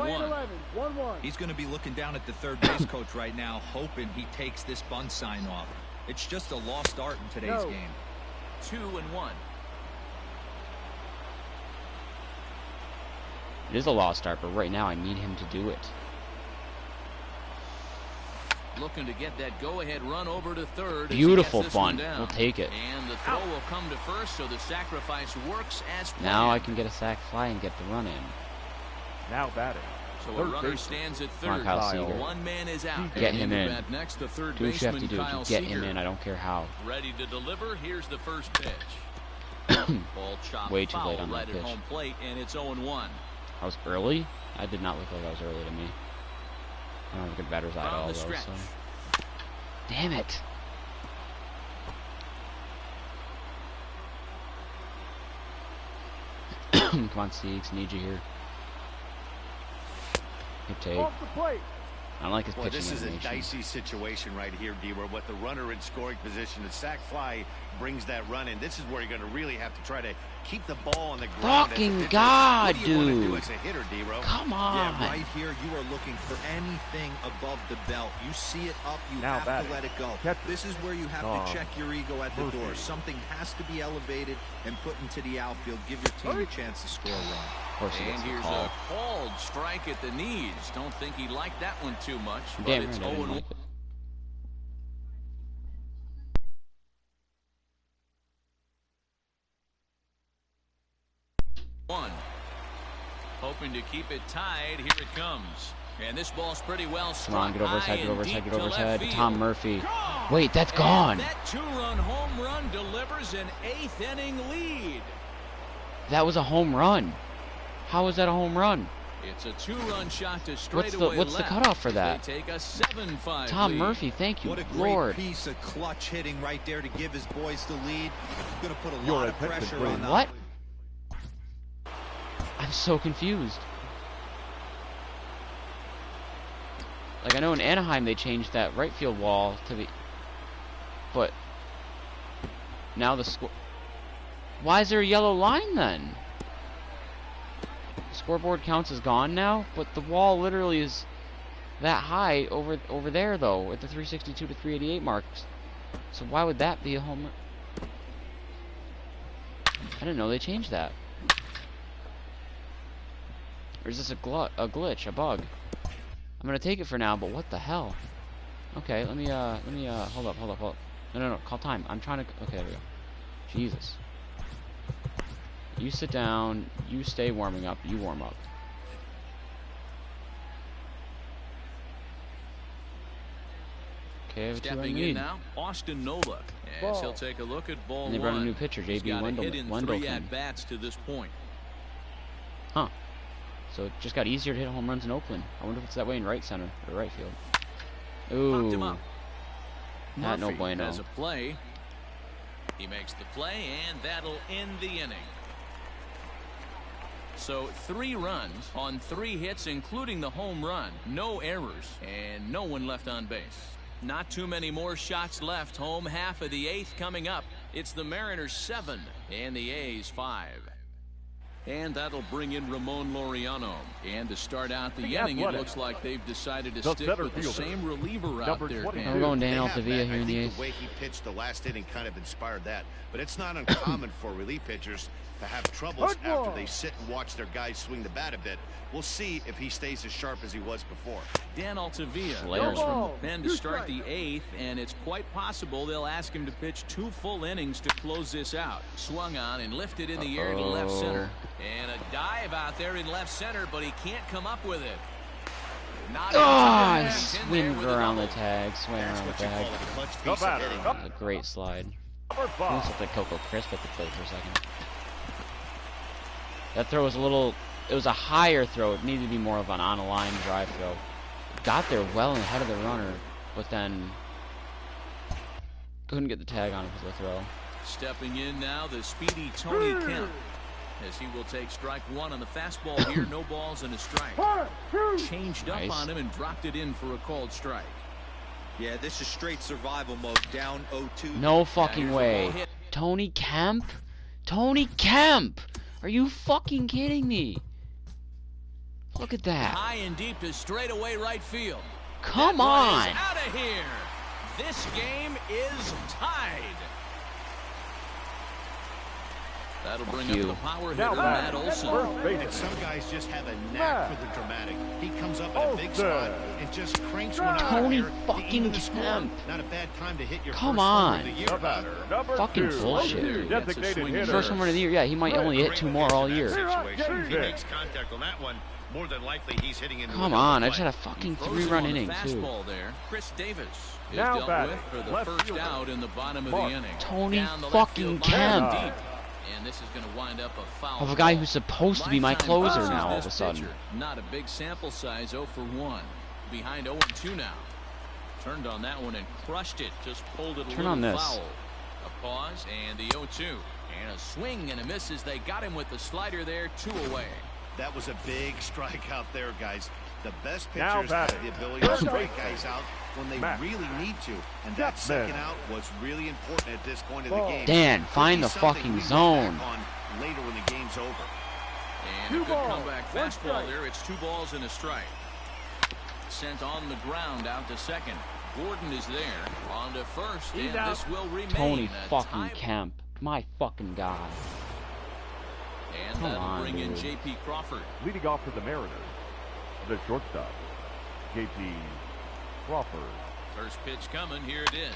1-1. He's going to be looking down at the third base coach right now, hoping he takes this bunt sign off. It's just a lost art in today's No. game. 2-1. It is a lost start, but right now I need him to do it. Looking to get that go-ahead run over to third. as he Beautiful gets this one bunt. down. We'll take it. And the throw will come to first, so the sacrifice works as planned. Now I can get a sack fly and get the run in. Now batting, So a third runner baseman. stands at Come on, third. Kyle Seager. One man is out. Get And him into in. bat next, the third Do what you have baseman to do. Kyle Just get Seager. him in. I don't care how. Ready to deliver. Here's the first pitch. Ball chopped Way too foul late on that right at pitch. home plate, and it's 0-1. I was early? I did not look like I was early to me. I don't have a good batter's eye at From all, the though, stretch. so. Damn it! Come on, Seeks, need you here. Good take. Off the plate. I don't like his Boy, pitching this is a animation. dicey situation right here, D-Row. With the runner in scoring position, the sac fly brings that run in. This is where you're going to really have to try to keep the ball on the ground. Fucking God, what do you want to do dude. as a hitter, D-Row? Come on! Yeah, right here, you are looking for anything above the belt. You see it up, you Now have batting. to let it go. Catcher. This is where you have to check your ego at the door. Something has to be elevated and put into the outfield. Give your team a chance to score a run. Of course he And gets the here's call. a called strike at the knees. Don't think he liked that one too much, but Damn it's right, I didn't 0-1. like it. Hoping to keep it tied. Here it comes. And this ball's pretty well struck. Come on, get over his high head, get and over his head, deep get over to his left head. field. Tom Murphy. Gone! Wait, that's And gone! that two-run home run delivers an 8th inning lead. That was a home run. How was that a home run? It's a two-run shot to straightaway What's the left. cutoff for that? They take a 7-5 Tom lead. Murphy, thank you, What a great Lord. piece of clutch hitting right there to give his boys the lead. Going to put a Your lot of attention, pressure please. on the What? I'm so confused. Like, I know in Anaheim they changed that right field wall to the... But... Now the score... Why is there a yellow line then? The scoreboard counts as gone now, but the wall literally is that high over there though, at the 362 to 388 marks. So why would that be a home run? I didn't know they changed that. Or is this a glitch, a bug? I'm gonna take it for now, but what the hell? Okay, let me hold up. No, call time. I'm trying to, okay, there we go. Jesus. You sit down, you stay warming up, you warm up. Okay, I have a two-run Stepping in lead. now, Austin Nola. As he'll take a look at ball And they one. brought a new pitcher, He's JB got a hit in 3 Wendelken. at-bats to this point. Huh. So it just got easier to hit home runs in Oakland. I wonder if it's that way in right center, or right field. Popped him Ooh. up. Not no Murphy bueno. has a play. He makes the play, and that'll end the inning. So 3 runs on 3 hits, including the home run. No errors, and no one left on base. Not too many more shots left. Home half of the 8th coming up. It's the Mariners 7 and the A's 5. And that'll bring in Ramon Laureano. And to start out the inning, it looks like they've decided to The stick center with the fielder, same reliever out number there. 22. I'm going Dan They have Altavia that. here I in the think 8th. the way he pitched the last inning kind of inspired that. But it's not uncommon for relief pitchers to have troubles after they sit and watch their guys swing the bat a bit. We'll see if he stays as sharp as he was before. Dan Altavia Flares. goes from the pen to start the 8th, and it's quite possible they'll ask him to pitch 2 full innings to close this out. Swung on and lifted in the air to left center. And a dive out there in left center, but he can't come up with it. Not Ah, in he time. swings With a around the double. tag, swing That's around the what you tag. call a clutch The piece of batter, hitting. up A great slide. number Almost 5. looked like Coco Crisp at the plate for a second. That throw was a little, it was a higher throw. It needed to be more of an on-a-line drive throw. Got there well ahead of the runner, but then couldn't get the tag on it because of the throw. Stepping in now, the speedy Tony Kemp. As he will take strike 1 on the fastball here. No balls and a strike. Changed up Nice. on him and dropped it in for a called strike. Yeah, this is straight survival mode. Down 0-2. No fucking here's the way. ball hit. Tony Kemp? Tony Kemp! Are you fucking kidding me? Look at that. High and deep to straightaway right field. Come That one on! is out of here. This game is tied. That'll bring up you. the power Now hitter, back. Matt Olson. First And baseman, some guys just have a knack for the dramatic. He comes up in a big Olsen. spot and just cranks one out Tony here to fucking even the score. Kemp. Not a bad time to hit your Come first homer of on. the year. the batter, number Fucking 2. bullshit, dude. Gets a Designated swing hitter. First home run of the year. Yeah, he might only hit 2 more all year. Situation. If he Yeah. makes contact on that one, more than likely he's hitting into Come another on, I play. just had a fucking Frozen 3-run on the inning, too. fastball there. Chris Davis is Now dealt batting, with for the left first fielder, out in the bottom of Mark. the inning. Tony Down the left fucking field line, Kemp. deep. And this is going to wind up a foul. Of a guy who's supposed to be my closer Lifetime now all of versus a sudden. pitcher. Not a big sample size, 0 for 1. Behind 0-2 now. Turned on that one and crushed it. Just pulled it a Turn little on this. foul. A pause and the 0-2. And a swing and a miss as they got him with the slider there, 2 away. That was a big strikeout there, guys. The best Now pitchers have batting. the ability to Third strike baseman. guys out when they Matt. really need to. And that second out was really important at this point of the game. Dan, find Could the be something fucking we look zone. back on later when the game's over. And a good comeback fastball there. It's 2 balls and a strike. Sent on the ground out to second. Gordon is there. On to first. He's and out. this will remain Tony a fucking tie. Kemp. My fucking God. And Come that'll on, bring in dude. J.P. Crawford. Leading off for the Mariners, the shortstop, J.P. Crawford. First pitch coming. Here it is.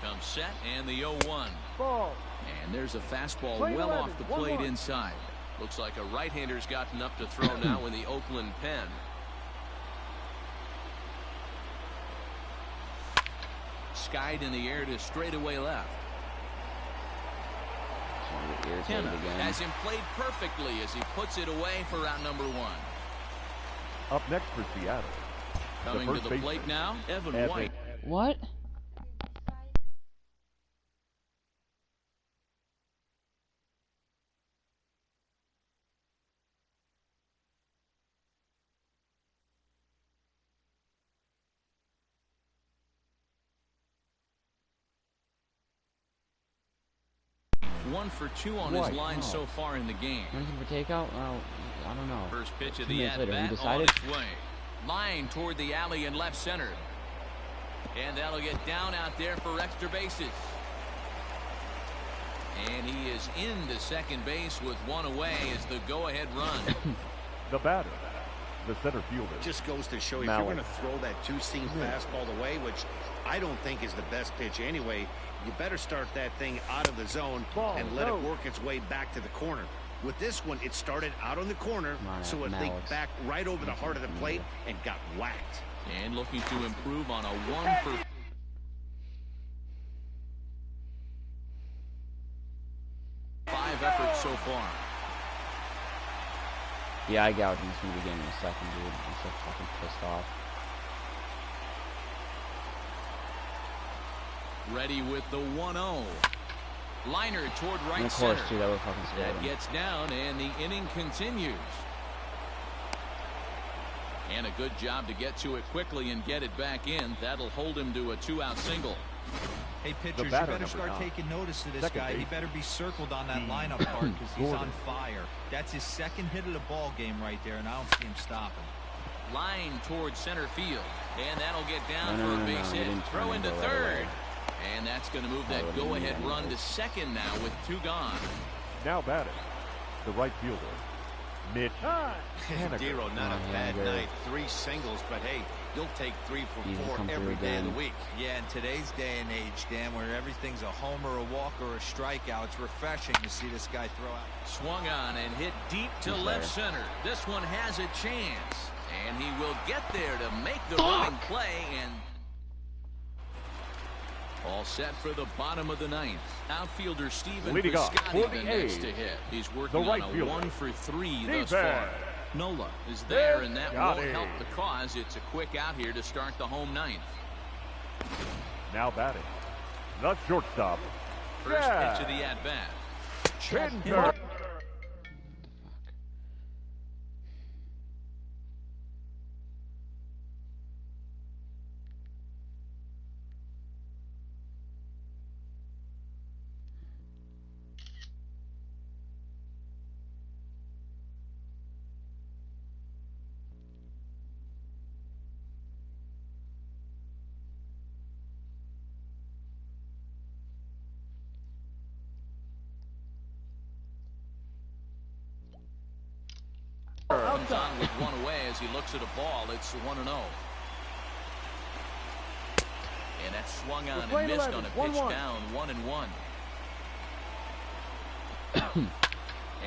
Comes set and the 0-1. Ball. And there's a fastball Play well 11, off the 1-1. plate inside. Looks like a right-hander's gotten up to throw now in the Oakland pen. Skied in the air to straightaway left. Kenna has him played perfectly as he puts it away for round number 1. Up next for Seattle, Coming first to the baseman, plate now, Evan Evan. White. What? One for 2 on his White, line oh. so far in the game. Anything for takeout? Well, I don't know. First pitch of 2 the minutes later, at-bat you on decided? its way. Line toward the alley in left center. And that'll get down out there for extra bases. And he is into second base with 1 away as the go-ahead run. The batter, the center fielder. Just goes to show you, if Mallon. you're going to throw that two-seam fastball away, which I don't think is the best pitch anyway, you better start that thing out of the zone and let it work its way back to the corner. With this one, it started out on the corner, on, so it Mallon. leaked back right over the heart of the plate and got whacked. And looking to improve on a 1 for 5 effort so far. The eye gouging's gonna be getting in a second, dude. I'm so fucking pissed off. Ready with the 1-0. Liner toward right And of course, center. too, that would fucking score That them. gets down and the inning continues. And a good job to get to it quickly and get it back in. That'll hold him to a 2-out single. Hey, pitchers, you batter, better number start 9. taking notice of this Second guy. He base. better be circled on that lineup card because he's Gordon. on fire. That's his second hit of the ball game right there, and I don't see him stopping. Line towards center field. And that'll get down No, for no, a no, base no, he hit. didn't Throw turn into and go right third. away. And that's going to move that would've been go-ahead me run anyways. to second now with 2 gone. Now batting, the right fielder, Mitch Haniger. Dero, not a bad Haniger. night. 3 singles, but hey, you'll take 3 for He's 4 come through every day of the again. week. Yeah, in today's day and age, Dan, where everything's a homer, a walk, or a strikeout, it's refreshing to see this guy throw out. Swung on and hit deep to He's left there. center. This one has a chance. And he will get there to make the running play. And all set for the bottom of the 9th. Outfielder Steven Leading off Piscotty for the the next A's, to hit. He's working right on a fielder, 1 for 3 thus Steven far. Nola is there, and that won't Piscotty. help the cause. It's a quick out here to start the home 9th. Now batting, the shortstop, First Yeah. pitch of the at-bat. Pinder. Comes on with 1 away as he looks at a ball. It's 1-0. And that's swung on and missed on a pitch 1-1. down, 1-1.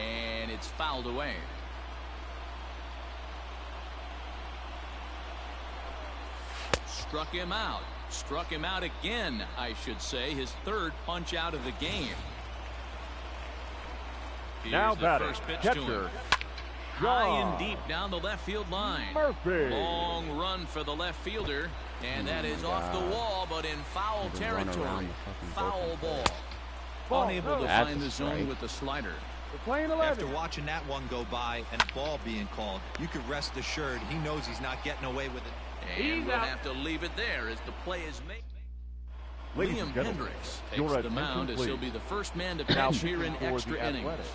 And it's fouled away. Struck him out. Struck him out again, I should say. His third punch out of the game. Here's Now the batting, first pitch to him. catcher, High and John deep down the left field line. Murphy. Long run for the left fielder. And that is off the wall, but in foul territory. Foul ball. Unable to That's find a the zone strike. with the slider. We're playing 11. After watching that one go by and a ball being called, you could rest assured he knows he's not getting away with it. And we'll have to leave it there as the play is made. Ladies Liam and gentlemen, Hendricks your takes the attention, mound as he'll please. be the first man to Now pitch here in pitching for extra the innings. Athletics,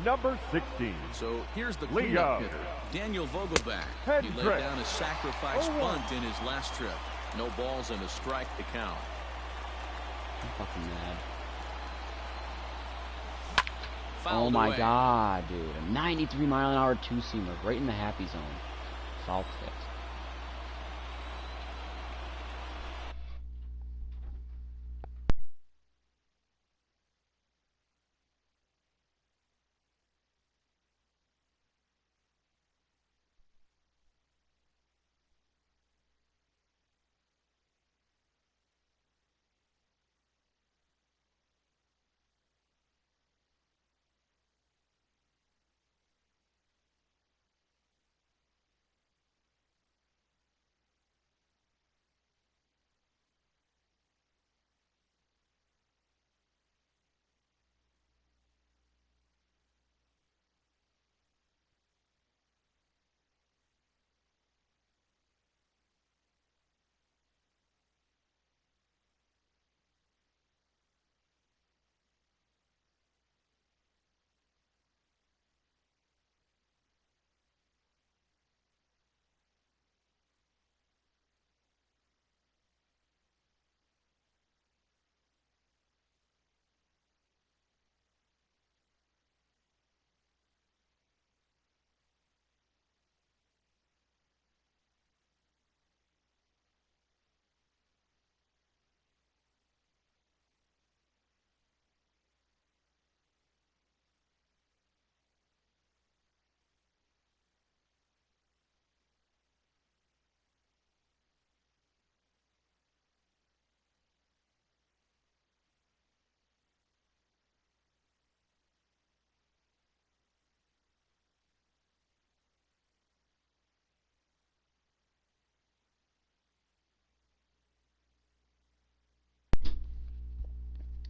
number 16. So here's the Leo. cleanup hitter, Daniel Vogelback. He laid Hendricks. down a sacrifice 0-1. bunt in his last trip. No balls and a strike to count. I'm fucking mad. Fouled Oh my away. god, dude. A 93-mile-an-hour two-seamer right in the happy zone. Foul tip.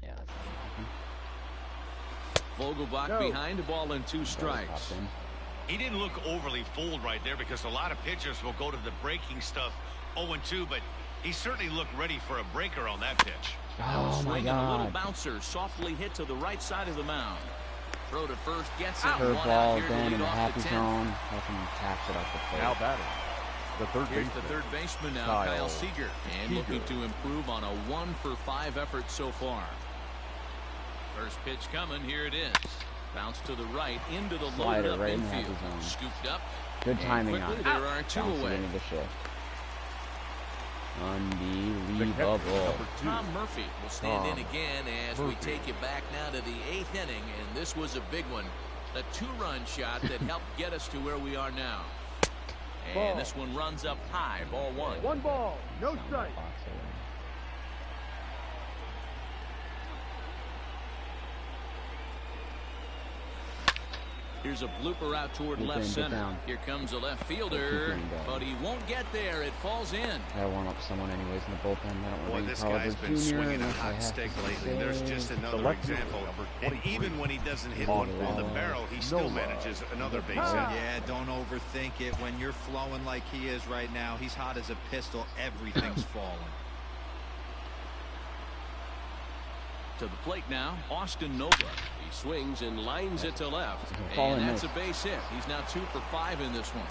Yeah, that's not Vogelbach No. behind a ball and two happening. strikes. Popped in. He didn't look overly fooled right there because a lot of pitchers will go to the breaking stuff 0-2, but he certainly looked ready for a breaker on that pitch. Oh my Swinging a little god. bouncer, softly hit to the right side of the mound. Throw to first, gets it. Curve One out ball here to again lead in the off happy the 10th. zone. Fucking taps it off the plate. Now batting, the third Here's baseman. the third baseman now, Kyle Kyle Seager. And Seager. looking to improve on a 1-for-5 effort so far. First pitch coming, here it is. Bounce to the right, into the Slider loaded up right in the happy infield. zone. Scooped up. Good and timing quickly on it. there are two Bounces away. into the shift. The Unbelievable. catcher, number 2. Tom Murphy will stand in Tom again as we Murphy. take you back now to the 8th inning, and this was a big one. A 2-run shot that helped get us to where we are now. And Ball. this one runs up high, ball one. One ball, no strike. Here's a blooper out toward Get left in, get center. down. Here comes a left fielder, Keep going. but he won't get there. It falls in. I warm up someone anyways in the bullpen. I don't Boy, want to this be guy's been Junior swinging a unless I hot have stick to lately. There's just say. another left fielder, example. number And 23. even when he doesn't hit On one through the ball. barrel, he still Nola. manages another base hit. Yeah, don't overthink it. When you're flowing like he is right now, he's hot as a pistol. Everything's falling. To the plate now, Austin Nova. He swings and lines it to left. Fall And in that's a this. base hit. He's now 2 for 5 in this one.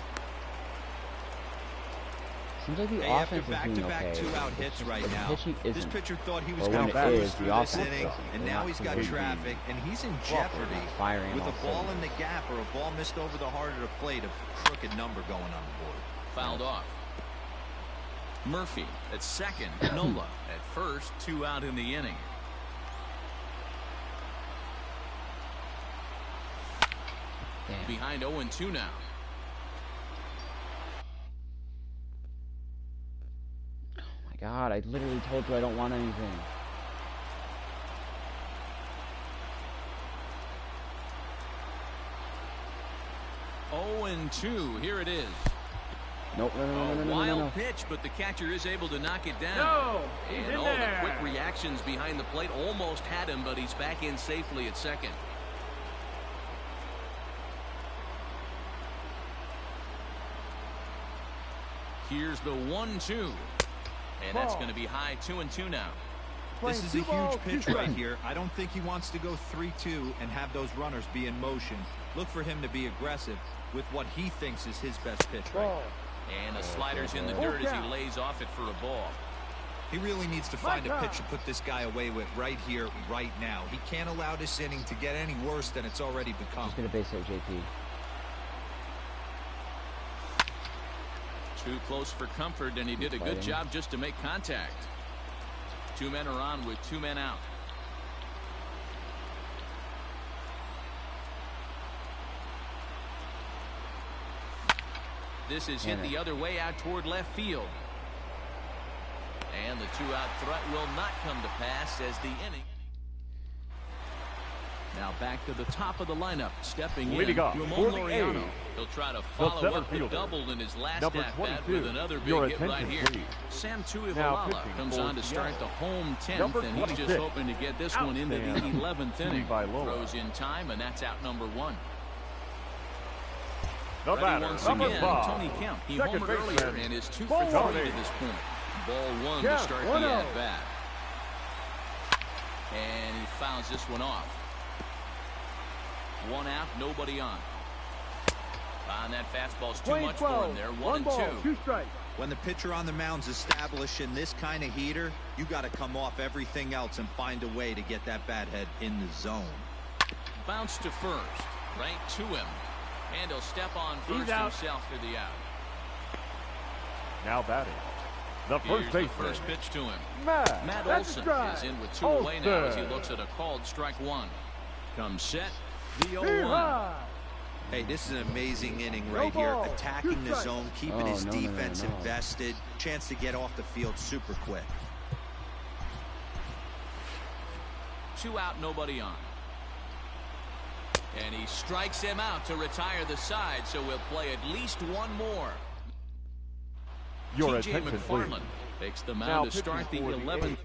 Seems like the Hey, after offense is doing back-to-back okay. two-out It's hits just right the now, pitching this isn't. pitcher thought he was Or when going it to cruise is, through the this offense inning, doesn't. and They're now not he's got completely traffic, and he's in They're jeopardy not firing with all a ball in cylinders. the gap or a ball missed over the heart of the plate. A crooked number going on the board. Fouled off. Murphy at second. Nola at first. 2 out in the inning. Damn. Behind 0-2 now. God, I literally told you I don't want anything. Oh, and 2. Here it is. Nope, no. Wild pitch, but the catcher is able to knock it down. No, he's and in the there. quick reactions behind the plate almost had him, but he's back in safely at second. Here's the 1-2. And that's going to be high 2-2 now. This is a huge pitch right here. I don't think he wants to go 3-2 and have those runners be in motion. Look for him to be aggressive with what he thinks is his best pitch right now. And the slider's in the dirt as he lays off it for a ball. He really needs to find a pitch to put this guy away with right here, right now. He can't allow this inning to get any worse than it's already become. Just gonna base hit, JP. Too close for comfort, and he did a good job just to make contact. 2 men are on with 2 men out. This is hit the other way out toward left field. And the 2-out threat will not come to pass as the inning. Now back to the top of the lineup, stepping in, Ramon Laureano. He'll try to follow up the double in his last at-bat with another big hit right here. Sam Tuivalala comes on to start the home 10th, and he's just hoping to get this one into the 11th inning. Throws in time, and that's out number 1. The batter, once number again, 5. Tony Kemp. He homered earlier and is 2 for 3 to this point. Ball 1 to start the at-bat. And he fouls this one off. 1 out, nobody on. And that fastball's too much for him there. 1-2. 2 strikes. When the pitcher on the mound's establishing this kind of heater, you got to come off everything else and find a way to get that bat head in the zone. Bounce to first, right to him. And he'll step on first himself for the out. Now batting, the first baseman. The first pitch to him. Matt Olson is in with 2 away now as he looks at a called strike 1. Comes set, the 0-1. Hey, this is an amazing inning right here. Attacking the zone, keeping his defense invested. Chance to get off the field super quick. 2 out, nobody on. And he strikes him out to retire the side, so we'll play at least 1 more. Your TJ attention, McFarland please. takes the mound to start the 11th.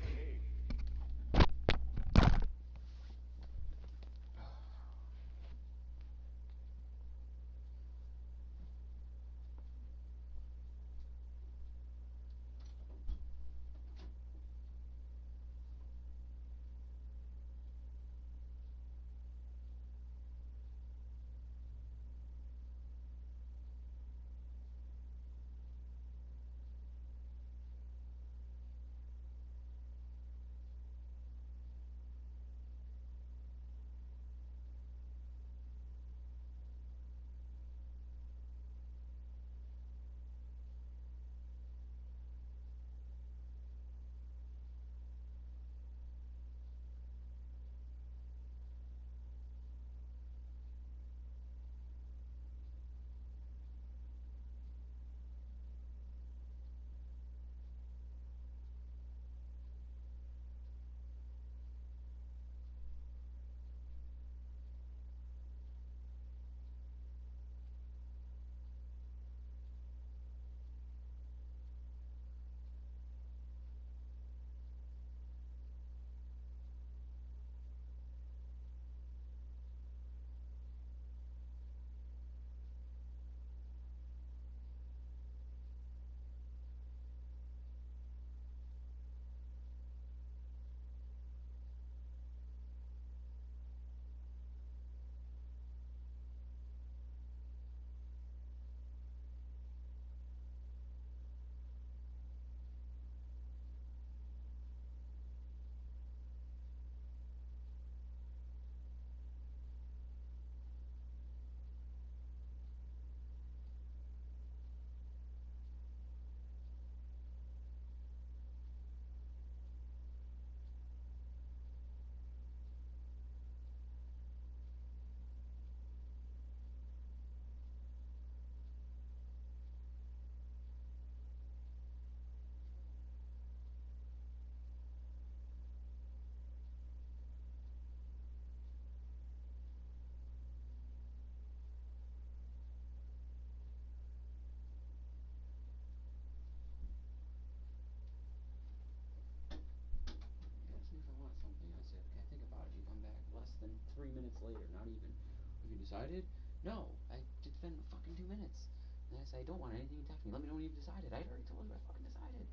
said I don't want anything to attack me. Let me know when you've decided. I already told you I fucking decided.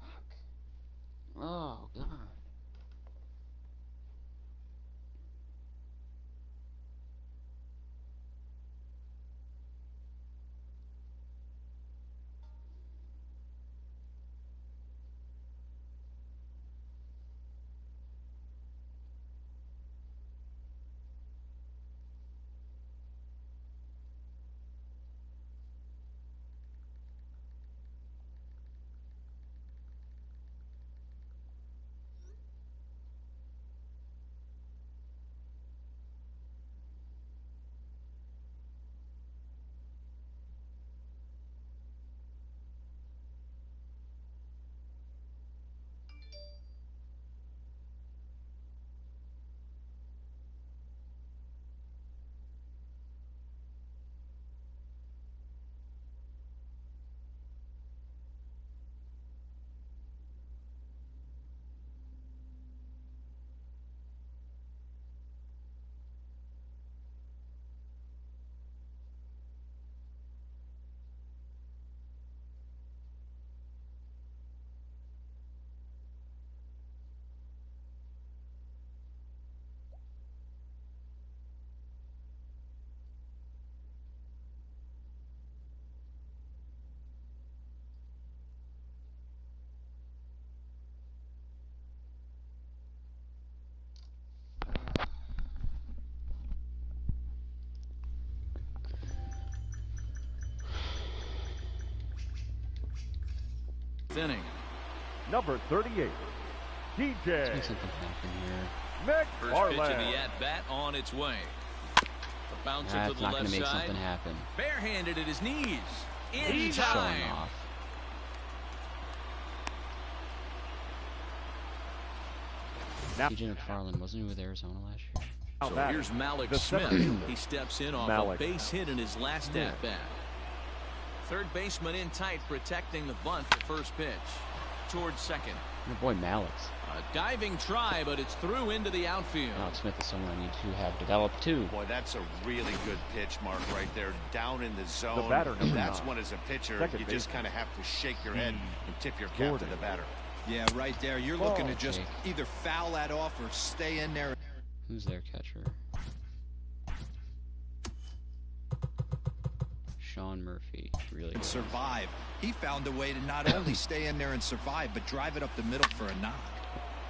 Fuck. Oh, God. Inning. Number 38, DJ Let's make something happen here. First pitch of the at-bat on its way. The bouncer to That's the not left going to make side. something happen. Barehanded at his knees. In He's time. showing off. TJ McFarland, wasn't he with Arizona last year? So here's Malik the Smith. seventh. He steps in off Malik a base hit in his last at-bat. Third baseman in tight, protecting the bunt at first pitch. Towards second. Your boy Malik's. A diving try, but it's through into the outfield. Alex Smith is someone I need to have developed too. Boy, that's a really good pitch, Mark, right there. Down in the zone. The batter, number That's 9. when, as a pitcher, Second you just baseman. kind of have to shake your head and tip your cap to the batter. Yeah, right there. You're looking to just Jake. either foul that off or stay in there. Who's their catcher? Sean Murphy. Really And good. survive. He found a way to not only stay in there and survive, but drive it up the middle for a knock.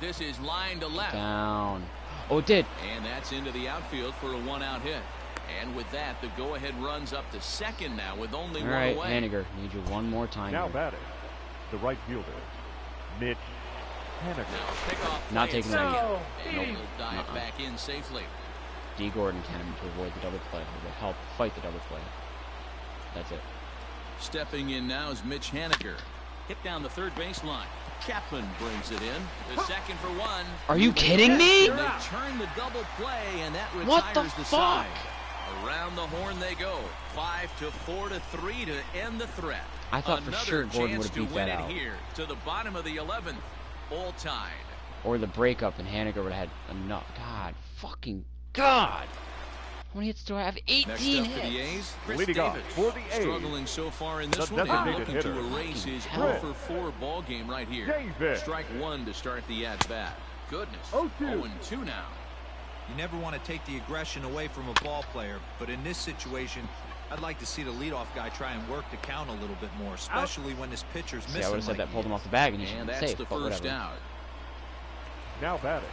This is line to left. Down. Oh, it did. And that's into the outfield for a one-out hit. And with that, the go-ahead runs up to second now with only All one right, away. Haniger, need you one more time. Now here. batting, the right fielder, Mitch Haniger. Now pickoff Not play taking at that second. again. And he'll dive back in safely. D. Gordon can to avoid the double play. It will help fight the double play. That's it. Stepping in now is Mitch Haniger. Hit down the third baseline. Chapman brings it in. The second for one. Are you kidding me? And they turn the double play, and that retires What the the fuck? side. Around the horn they go. 5-4 to 3 to end the threat. I thought for Another sure Gordon chance would have to beat win that it out. here to the bottom of the 11th. All tied. Or the breakup and Haniger would have had enough. God, fucking God. How many hits do I have? 18 Next hits. up for the A's, Chris Leading off Davis. for the A's, Struggling so far in this the one and designated looking hitter, to erase his Chris 0-for-4 ball game right here. Davis. Strike one to start the at-bat. Goodness. 0-2. 0-2 now. You never want to take the aggression away from a ball player, but in this situation, I'd like to see the leadoff guy try and work the count a little bit more, especially when this pitcher's See, I missing. would have said like that he pulled him is. off the bag and he should And be that's safe, the but first whatever. out. Now batting,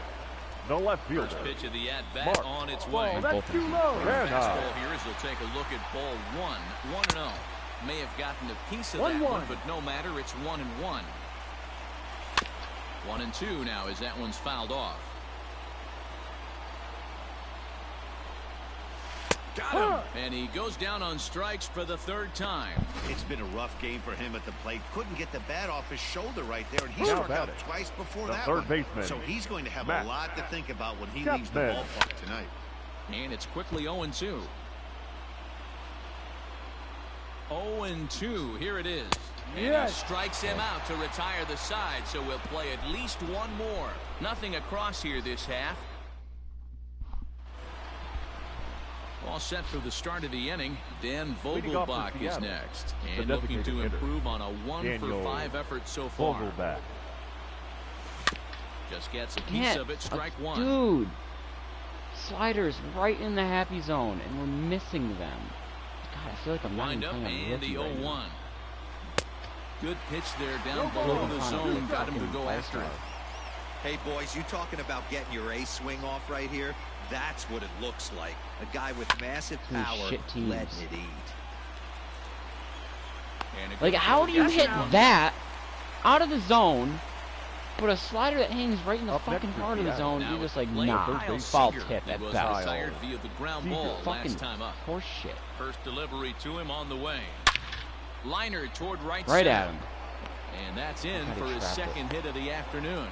the left fielder, First pitch of the at-bat Mark. on its Ball, way. that's too low. Very Fastball high. here as he'll take a look at ball 1-0. May have gotten a piece of 1-1. that one, but no matter, it's 1-1. 1-2 now as that one's fouled off. Got him! And he goes down on strikes for the third time. It's been a rough game for him at the plate. Couldn't get the bat off his shoulder right there, and he Now struck out batting, twice before the that third one. baseman, So he's going to have Matt a lot to think about when he leaves the Chapman. ballpark tonight. And it's quickly 0-2. 0-2, here it is. And he strikes him out to retire the side, so we'll play at least one more. Nothing across here this half. All set for the start of the inning. Dan Leading off for Vogelbach is Seattle, next. the And looking to designated hitter, improve on a 1-for-5 effort so far. Vogelbach. Just gets a piece of it, strike one. Dude. Sliders right in the happy zone, and we're missing them. God, I feel like I'm not even Wind up playing a and the rookie right 0-1. now. Good pitch there down below the zone. Got him to go after it. Hey, boys, you talking about getting your ace swing off right here? That's what it looks like. A guy with massive power letting it eat. Like, how do you hit that out of the zone, but a slider that hangs right in the fucking heart of the zone, you're just like, nah, ball tip at best. Retired via the ground ball last time up. Horse shit. First delivery to him on the way. Liner toward right center. at him. And that's in for his second hit of the afternoon.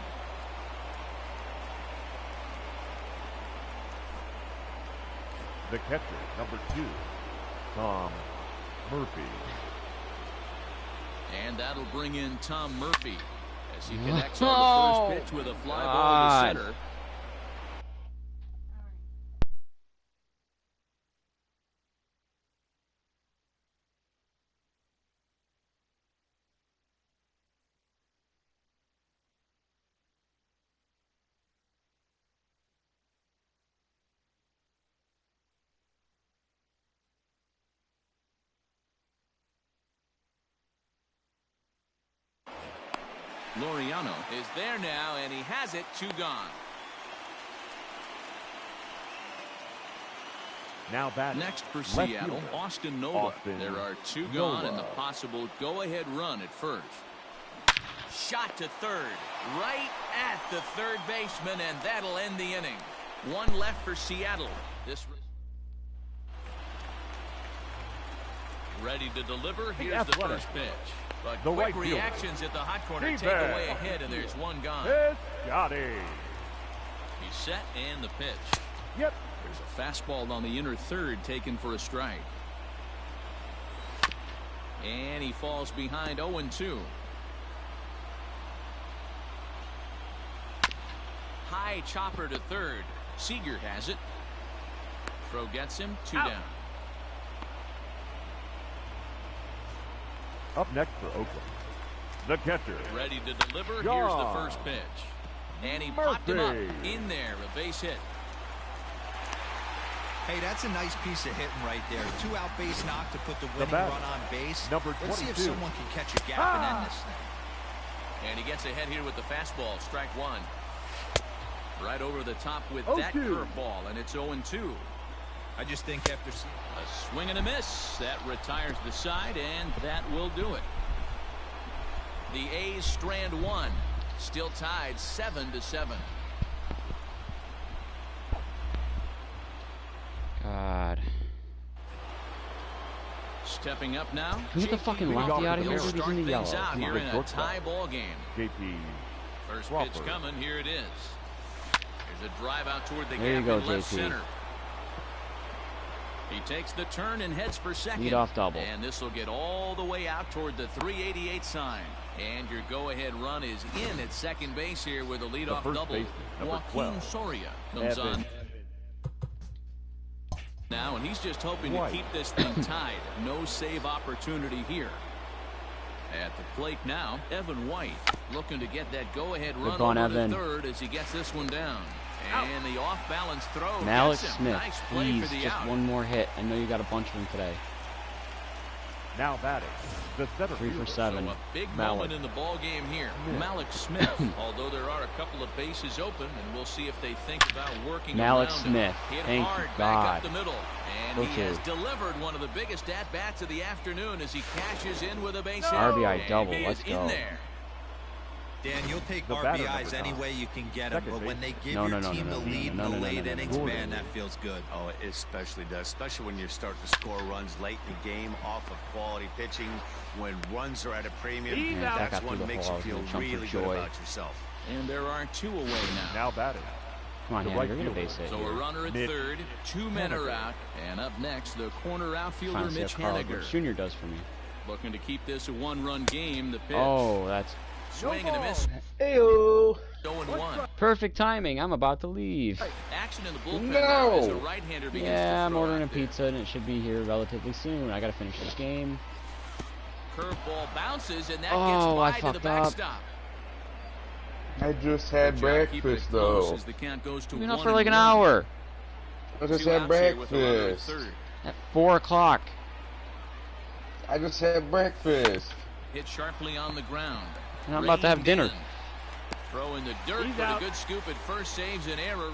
The catcher, number 2, Tom Murphy. And that'll bring in Tom Murphy as he connects on the first pitch with a fly ball to center. Laureano is there now, and he has it, 2 gone. Now batting. Next for Seattle, Austin Nova. There are 2 gone and the possible go-ahead run at first. Shot to third, right at the third baseman, and that'll end the inning. 1 left for Seattle. This ready to deliver. Here's the first pitch. But the quick right reactions at the hot corner take away a hit, and there's 1 gone. Johnny. He's set, and the pitch. Yep. There's a fastball on the inner third taken for a strike. And he falls behind 0-2. High chopper to third. Seager has it. Throw gets him, 2 down. Up next for Oakland, the catcher. Ready to deliver. Here's the first pitch. And he popped him up in there. A base hit. Hey, that's a nice piece of hitting right there. 2-out base knock to put the winning run on base. Number 22. Let's see if someone can catch a gap and end this thing. And he gets ahead here with the fastball. Strike 1. Right over the top with that curveball, and it's 0-2. I just think after a swing and a miss, that retires the side, and that will do it. The A's strand 1, still tied 7-7. God. Stepping up now. Who's the fucking lefty out of here? Start He's in the yellow. things out here in a tie ball game. JP. First pitch coming. Here it is. There's a drive out toward the there gap you go, in left JP. center. He takes the turn and heads for second. Lead off double. And this will get all the way out toward the 388 sign. And your go-ahead run is in at second base here with a leadoff double. Joaquin Soria comes on now, and he's just hoping to keep this thing tied. No save opportunity here. At the plate now, Evan White looking to get that go-ahead run over to third as he gets this one down. And the off-balance throw. Alex Smith, nice play please, for the just out. 1 more hit. I know you got a bunch of them today. Now batting, the center 3 for 7. So a big moment in the ball game here. Malik Smith, although there are a couple of bases open, and we'll see if they think about working Malik around Smith, him. Hit thank hard you, back God. up the middle. And he has delivered one of the biggest at-bats of the afternoon as he cashes in with a base hit. RBI double, He let's is go. in there. Dan, you'll take The batter, RBIs number any 9. way you can get them, but when they give No, your no, no, team no, the no, lead no, in the no, no, late no, innings, no. man, that feels good. Oh, it especially does, especially when you're starting to score runs late in the game off of quality pitching. When runs are at a premium, that's when it makes you feel really good about yourself. And there are 2 away now. Now batting. Come on, The Hank, right you're going to fielder. base hit. So a runner at third, 2 men are out, and up next, the corner outfielder Trying to see Mitch how Carl Haniger. Jr. does for me. Looking to keep this a 1-run game. The pitch. Oh, that's Swing and a miss. Ayo. 0-1. perfect timing. I'm about to leave. Action action in the bullpen now as a No! right-hander begins Yeah, to I'm throw ordering a out there. pizza and it should be here relatively soon. I gotta finish this game. Curveball bounces, and that Oh, I gets by to the fucked up. backstop. I just had Good job keeping it breakfast, close though. as the count goes to We've been up 1 for like an and 1. hour. I just 2 had outs here with a runner at breakfast. third. At 4 o'clock. I just had breakfast. Hit sharply on the ground. And I'm about to have Reined dinner. in. Throw in the dirt, He's but out. a good scoop at first, saves an error.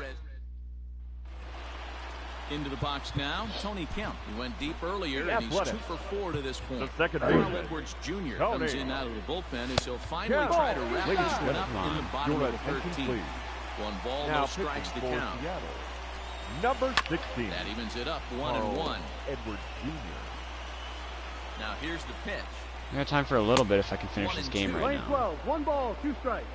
Into the box now, Tony Kemp. He went deep earlier, The and he's Athletic. 2 for 4 to this point. The second Carl baseman, Edwards Jr. Tony. comes in out of the bullpen as he'll finally Kemp. try to wrap Ladies this and one up gentlemen, in the bottom your of the attention, 13th. please. 1 ball, Now no strikes to pitching for count. Seattle, number 16. That evens it up 1 Carl and 1. Edwards Jr. Now here's the pitch. I got time for a little bit if I can finish 1 this and game 2. right Lane now. 12, 1 ball, 2 strikes.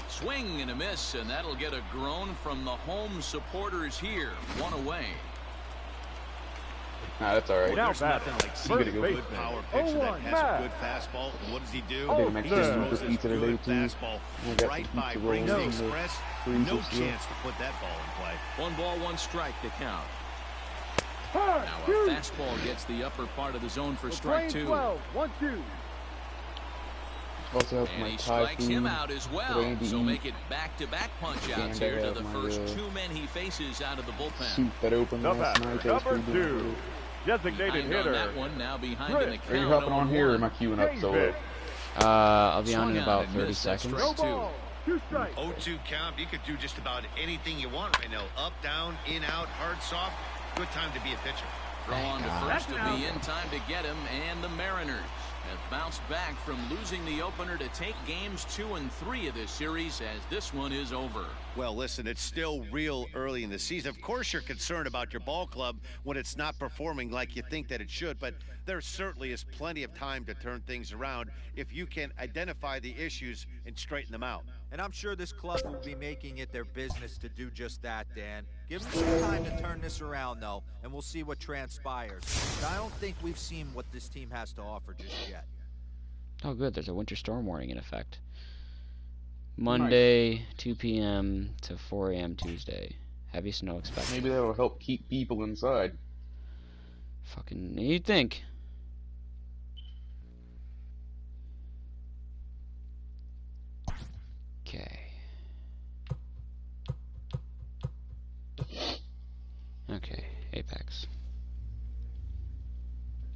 Swing and a miss, and that'll get a groan from the home supporters here. 1 away. Nah, that's all right. Now There's batting, nothing like seeing a first good baseman. power pitcher that 0-1, has a Matt. good fastball. And what does he do? I did my He chicken just with throws the this pizza today, good too. fastball I got right some by pizza Brings rolls the in the Express. freezer No still. chance to put that ball in play. 1 ball, 1 strike to count. Hard, Now a shoot. fastball gets the upper part of the zone for Lane strike 2. 12, 1-2. Also have And my he Thai strikes food. him out as well. Randy So eat. make it back-to-back punch-outs And here I to have the my, first 2 men he faces out of the bullpen. Soup that opened The last batter, night. That was number pretty 2. Designated Behind on hitter. that one, now behind in the Rick. count. Are you hopping on here or am I 0-1. queuing up solo? David. I'll be on Swung in on about and 30 missed. That's seconds. No strike 2. ball, 2 strikes. 0-2 count. You could do just about anything you want right now. Up, down, in, out, hard, soft. Good time to be a pitcher. Throw on to God. first will be in time to get him, and the Mariners have bounced back from losing the opener to take games 2 and 3 of this series as this one is over. Well, listen, it's still real early in the season. Of course, you're concerned about your ball club when it's not performing like you think that it should, but there certainly is plenty of time to turn things around if you can identify the issues and straighten them out. And I'm sure this club will be making it their business to do just that, Dan. Give them some time to turn this around, though, and we'll see what transpires. But I don't think we've seen what this team has to offer just yet. Oh, good. There's a winter storm warning in effect. Monday, 2 p.m. to 4 a.m. Tuesday. Heavy snow expected. Maybe that'll help keep people inside. Fucking, you'd think.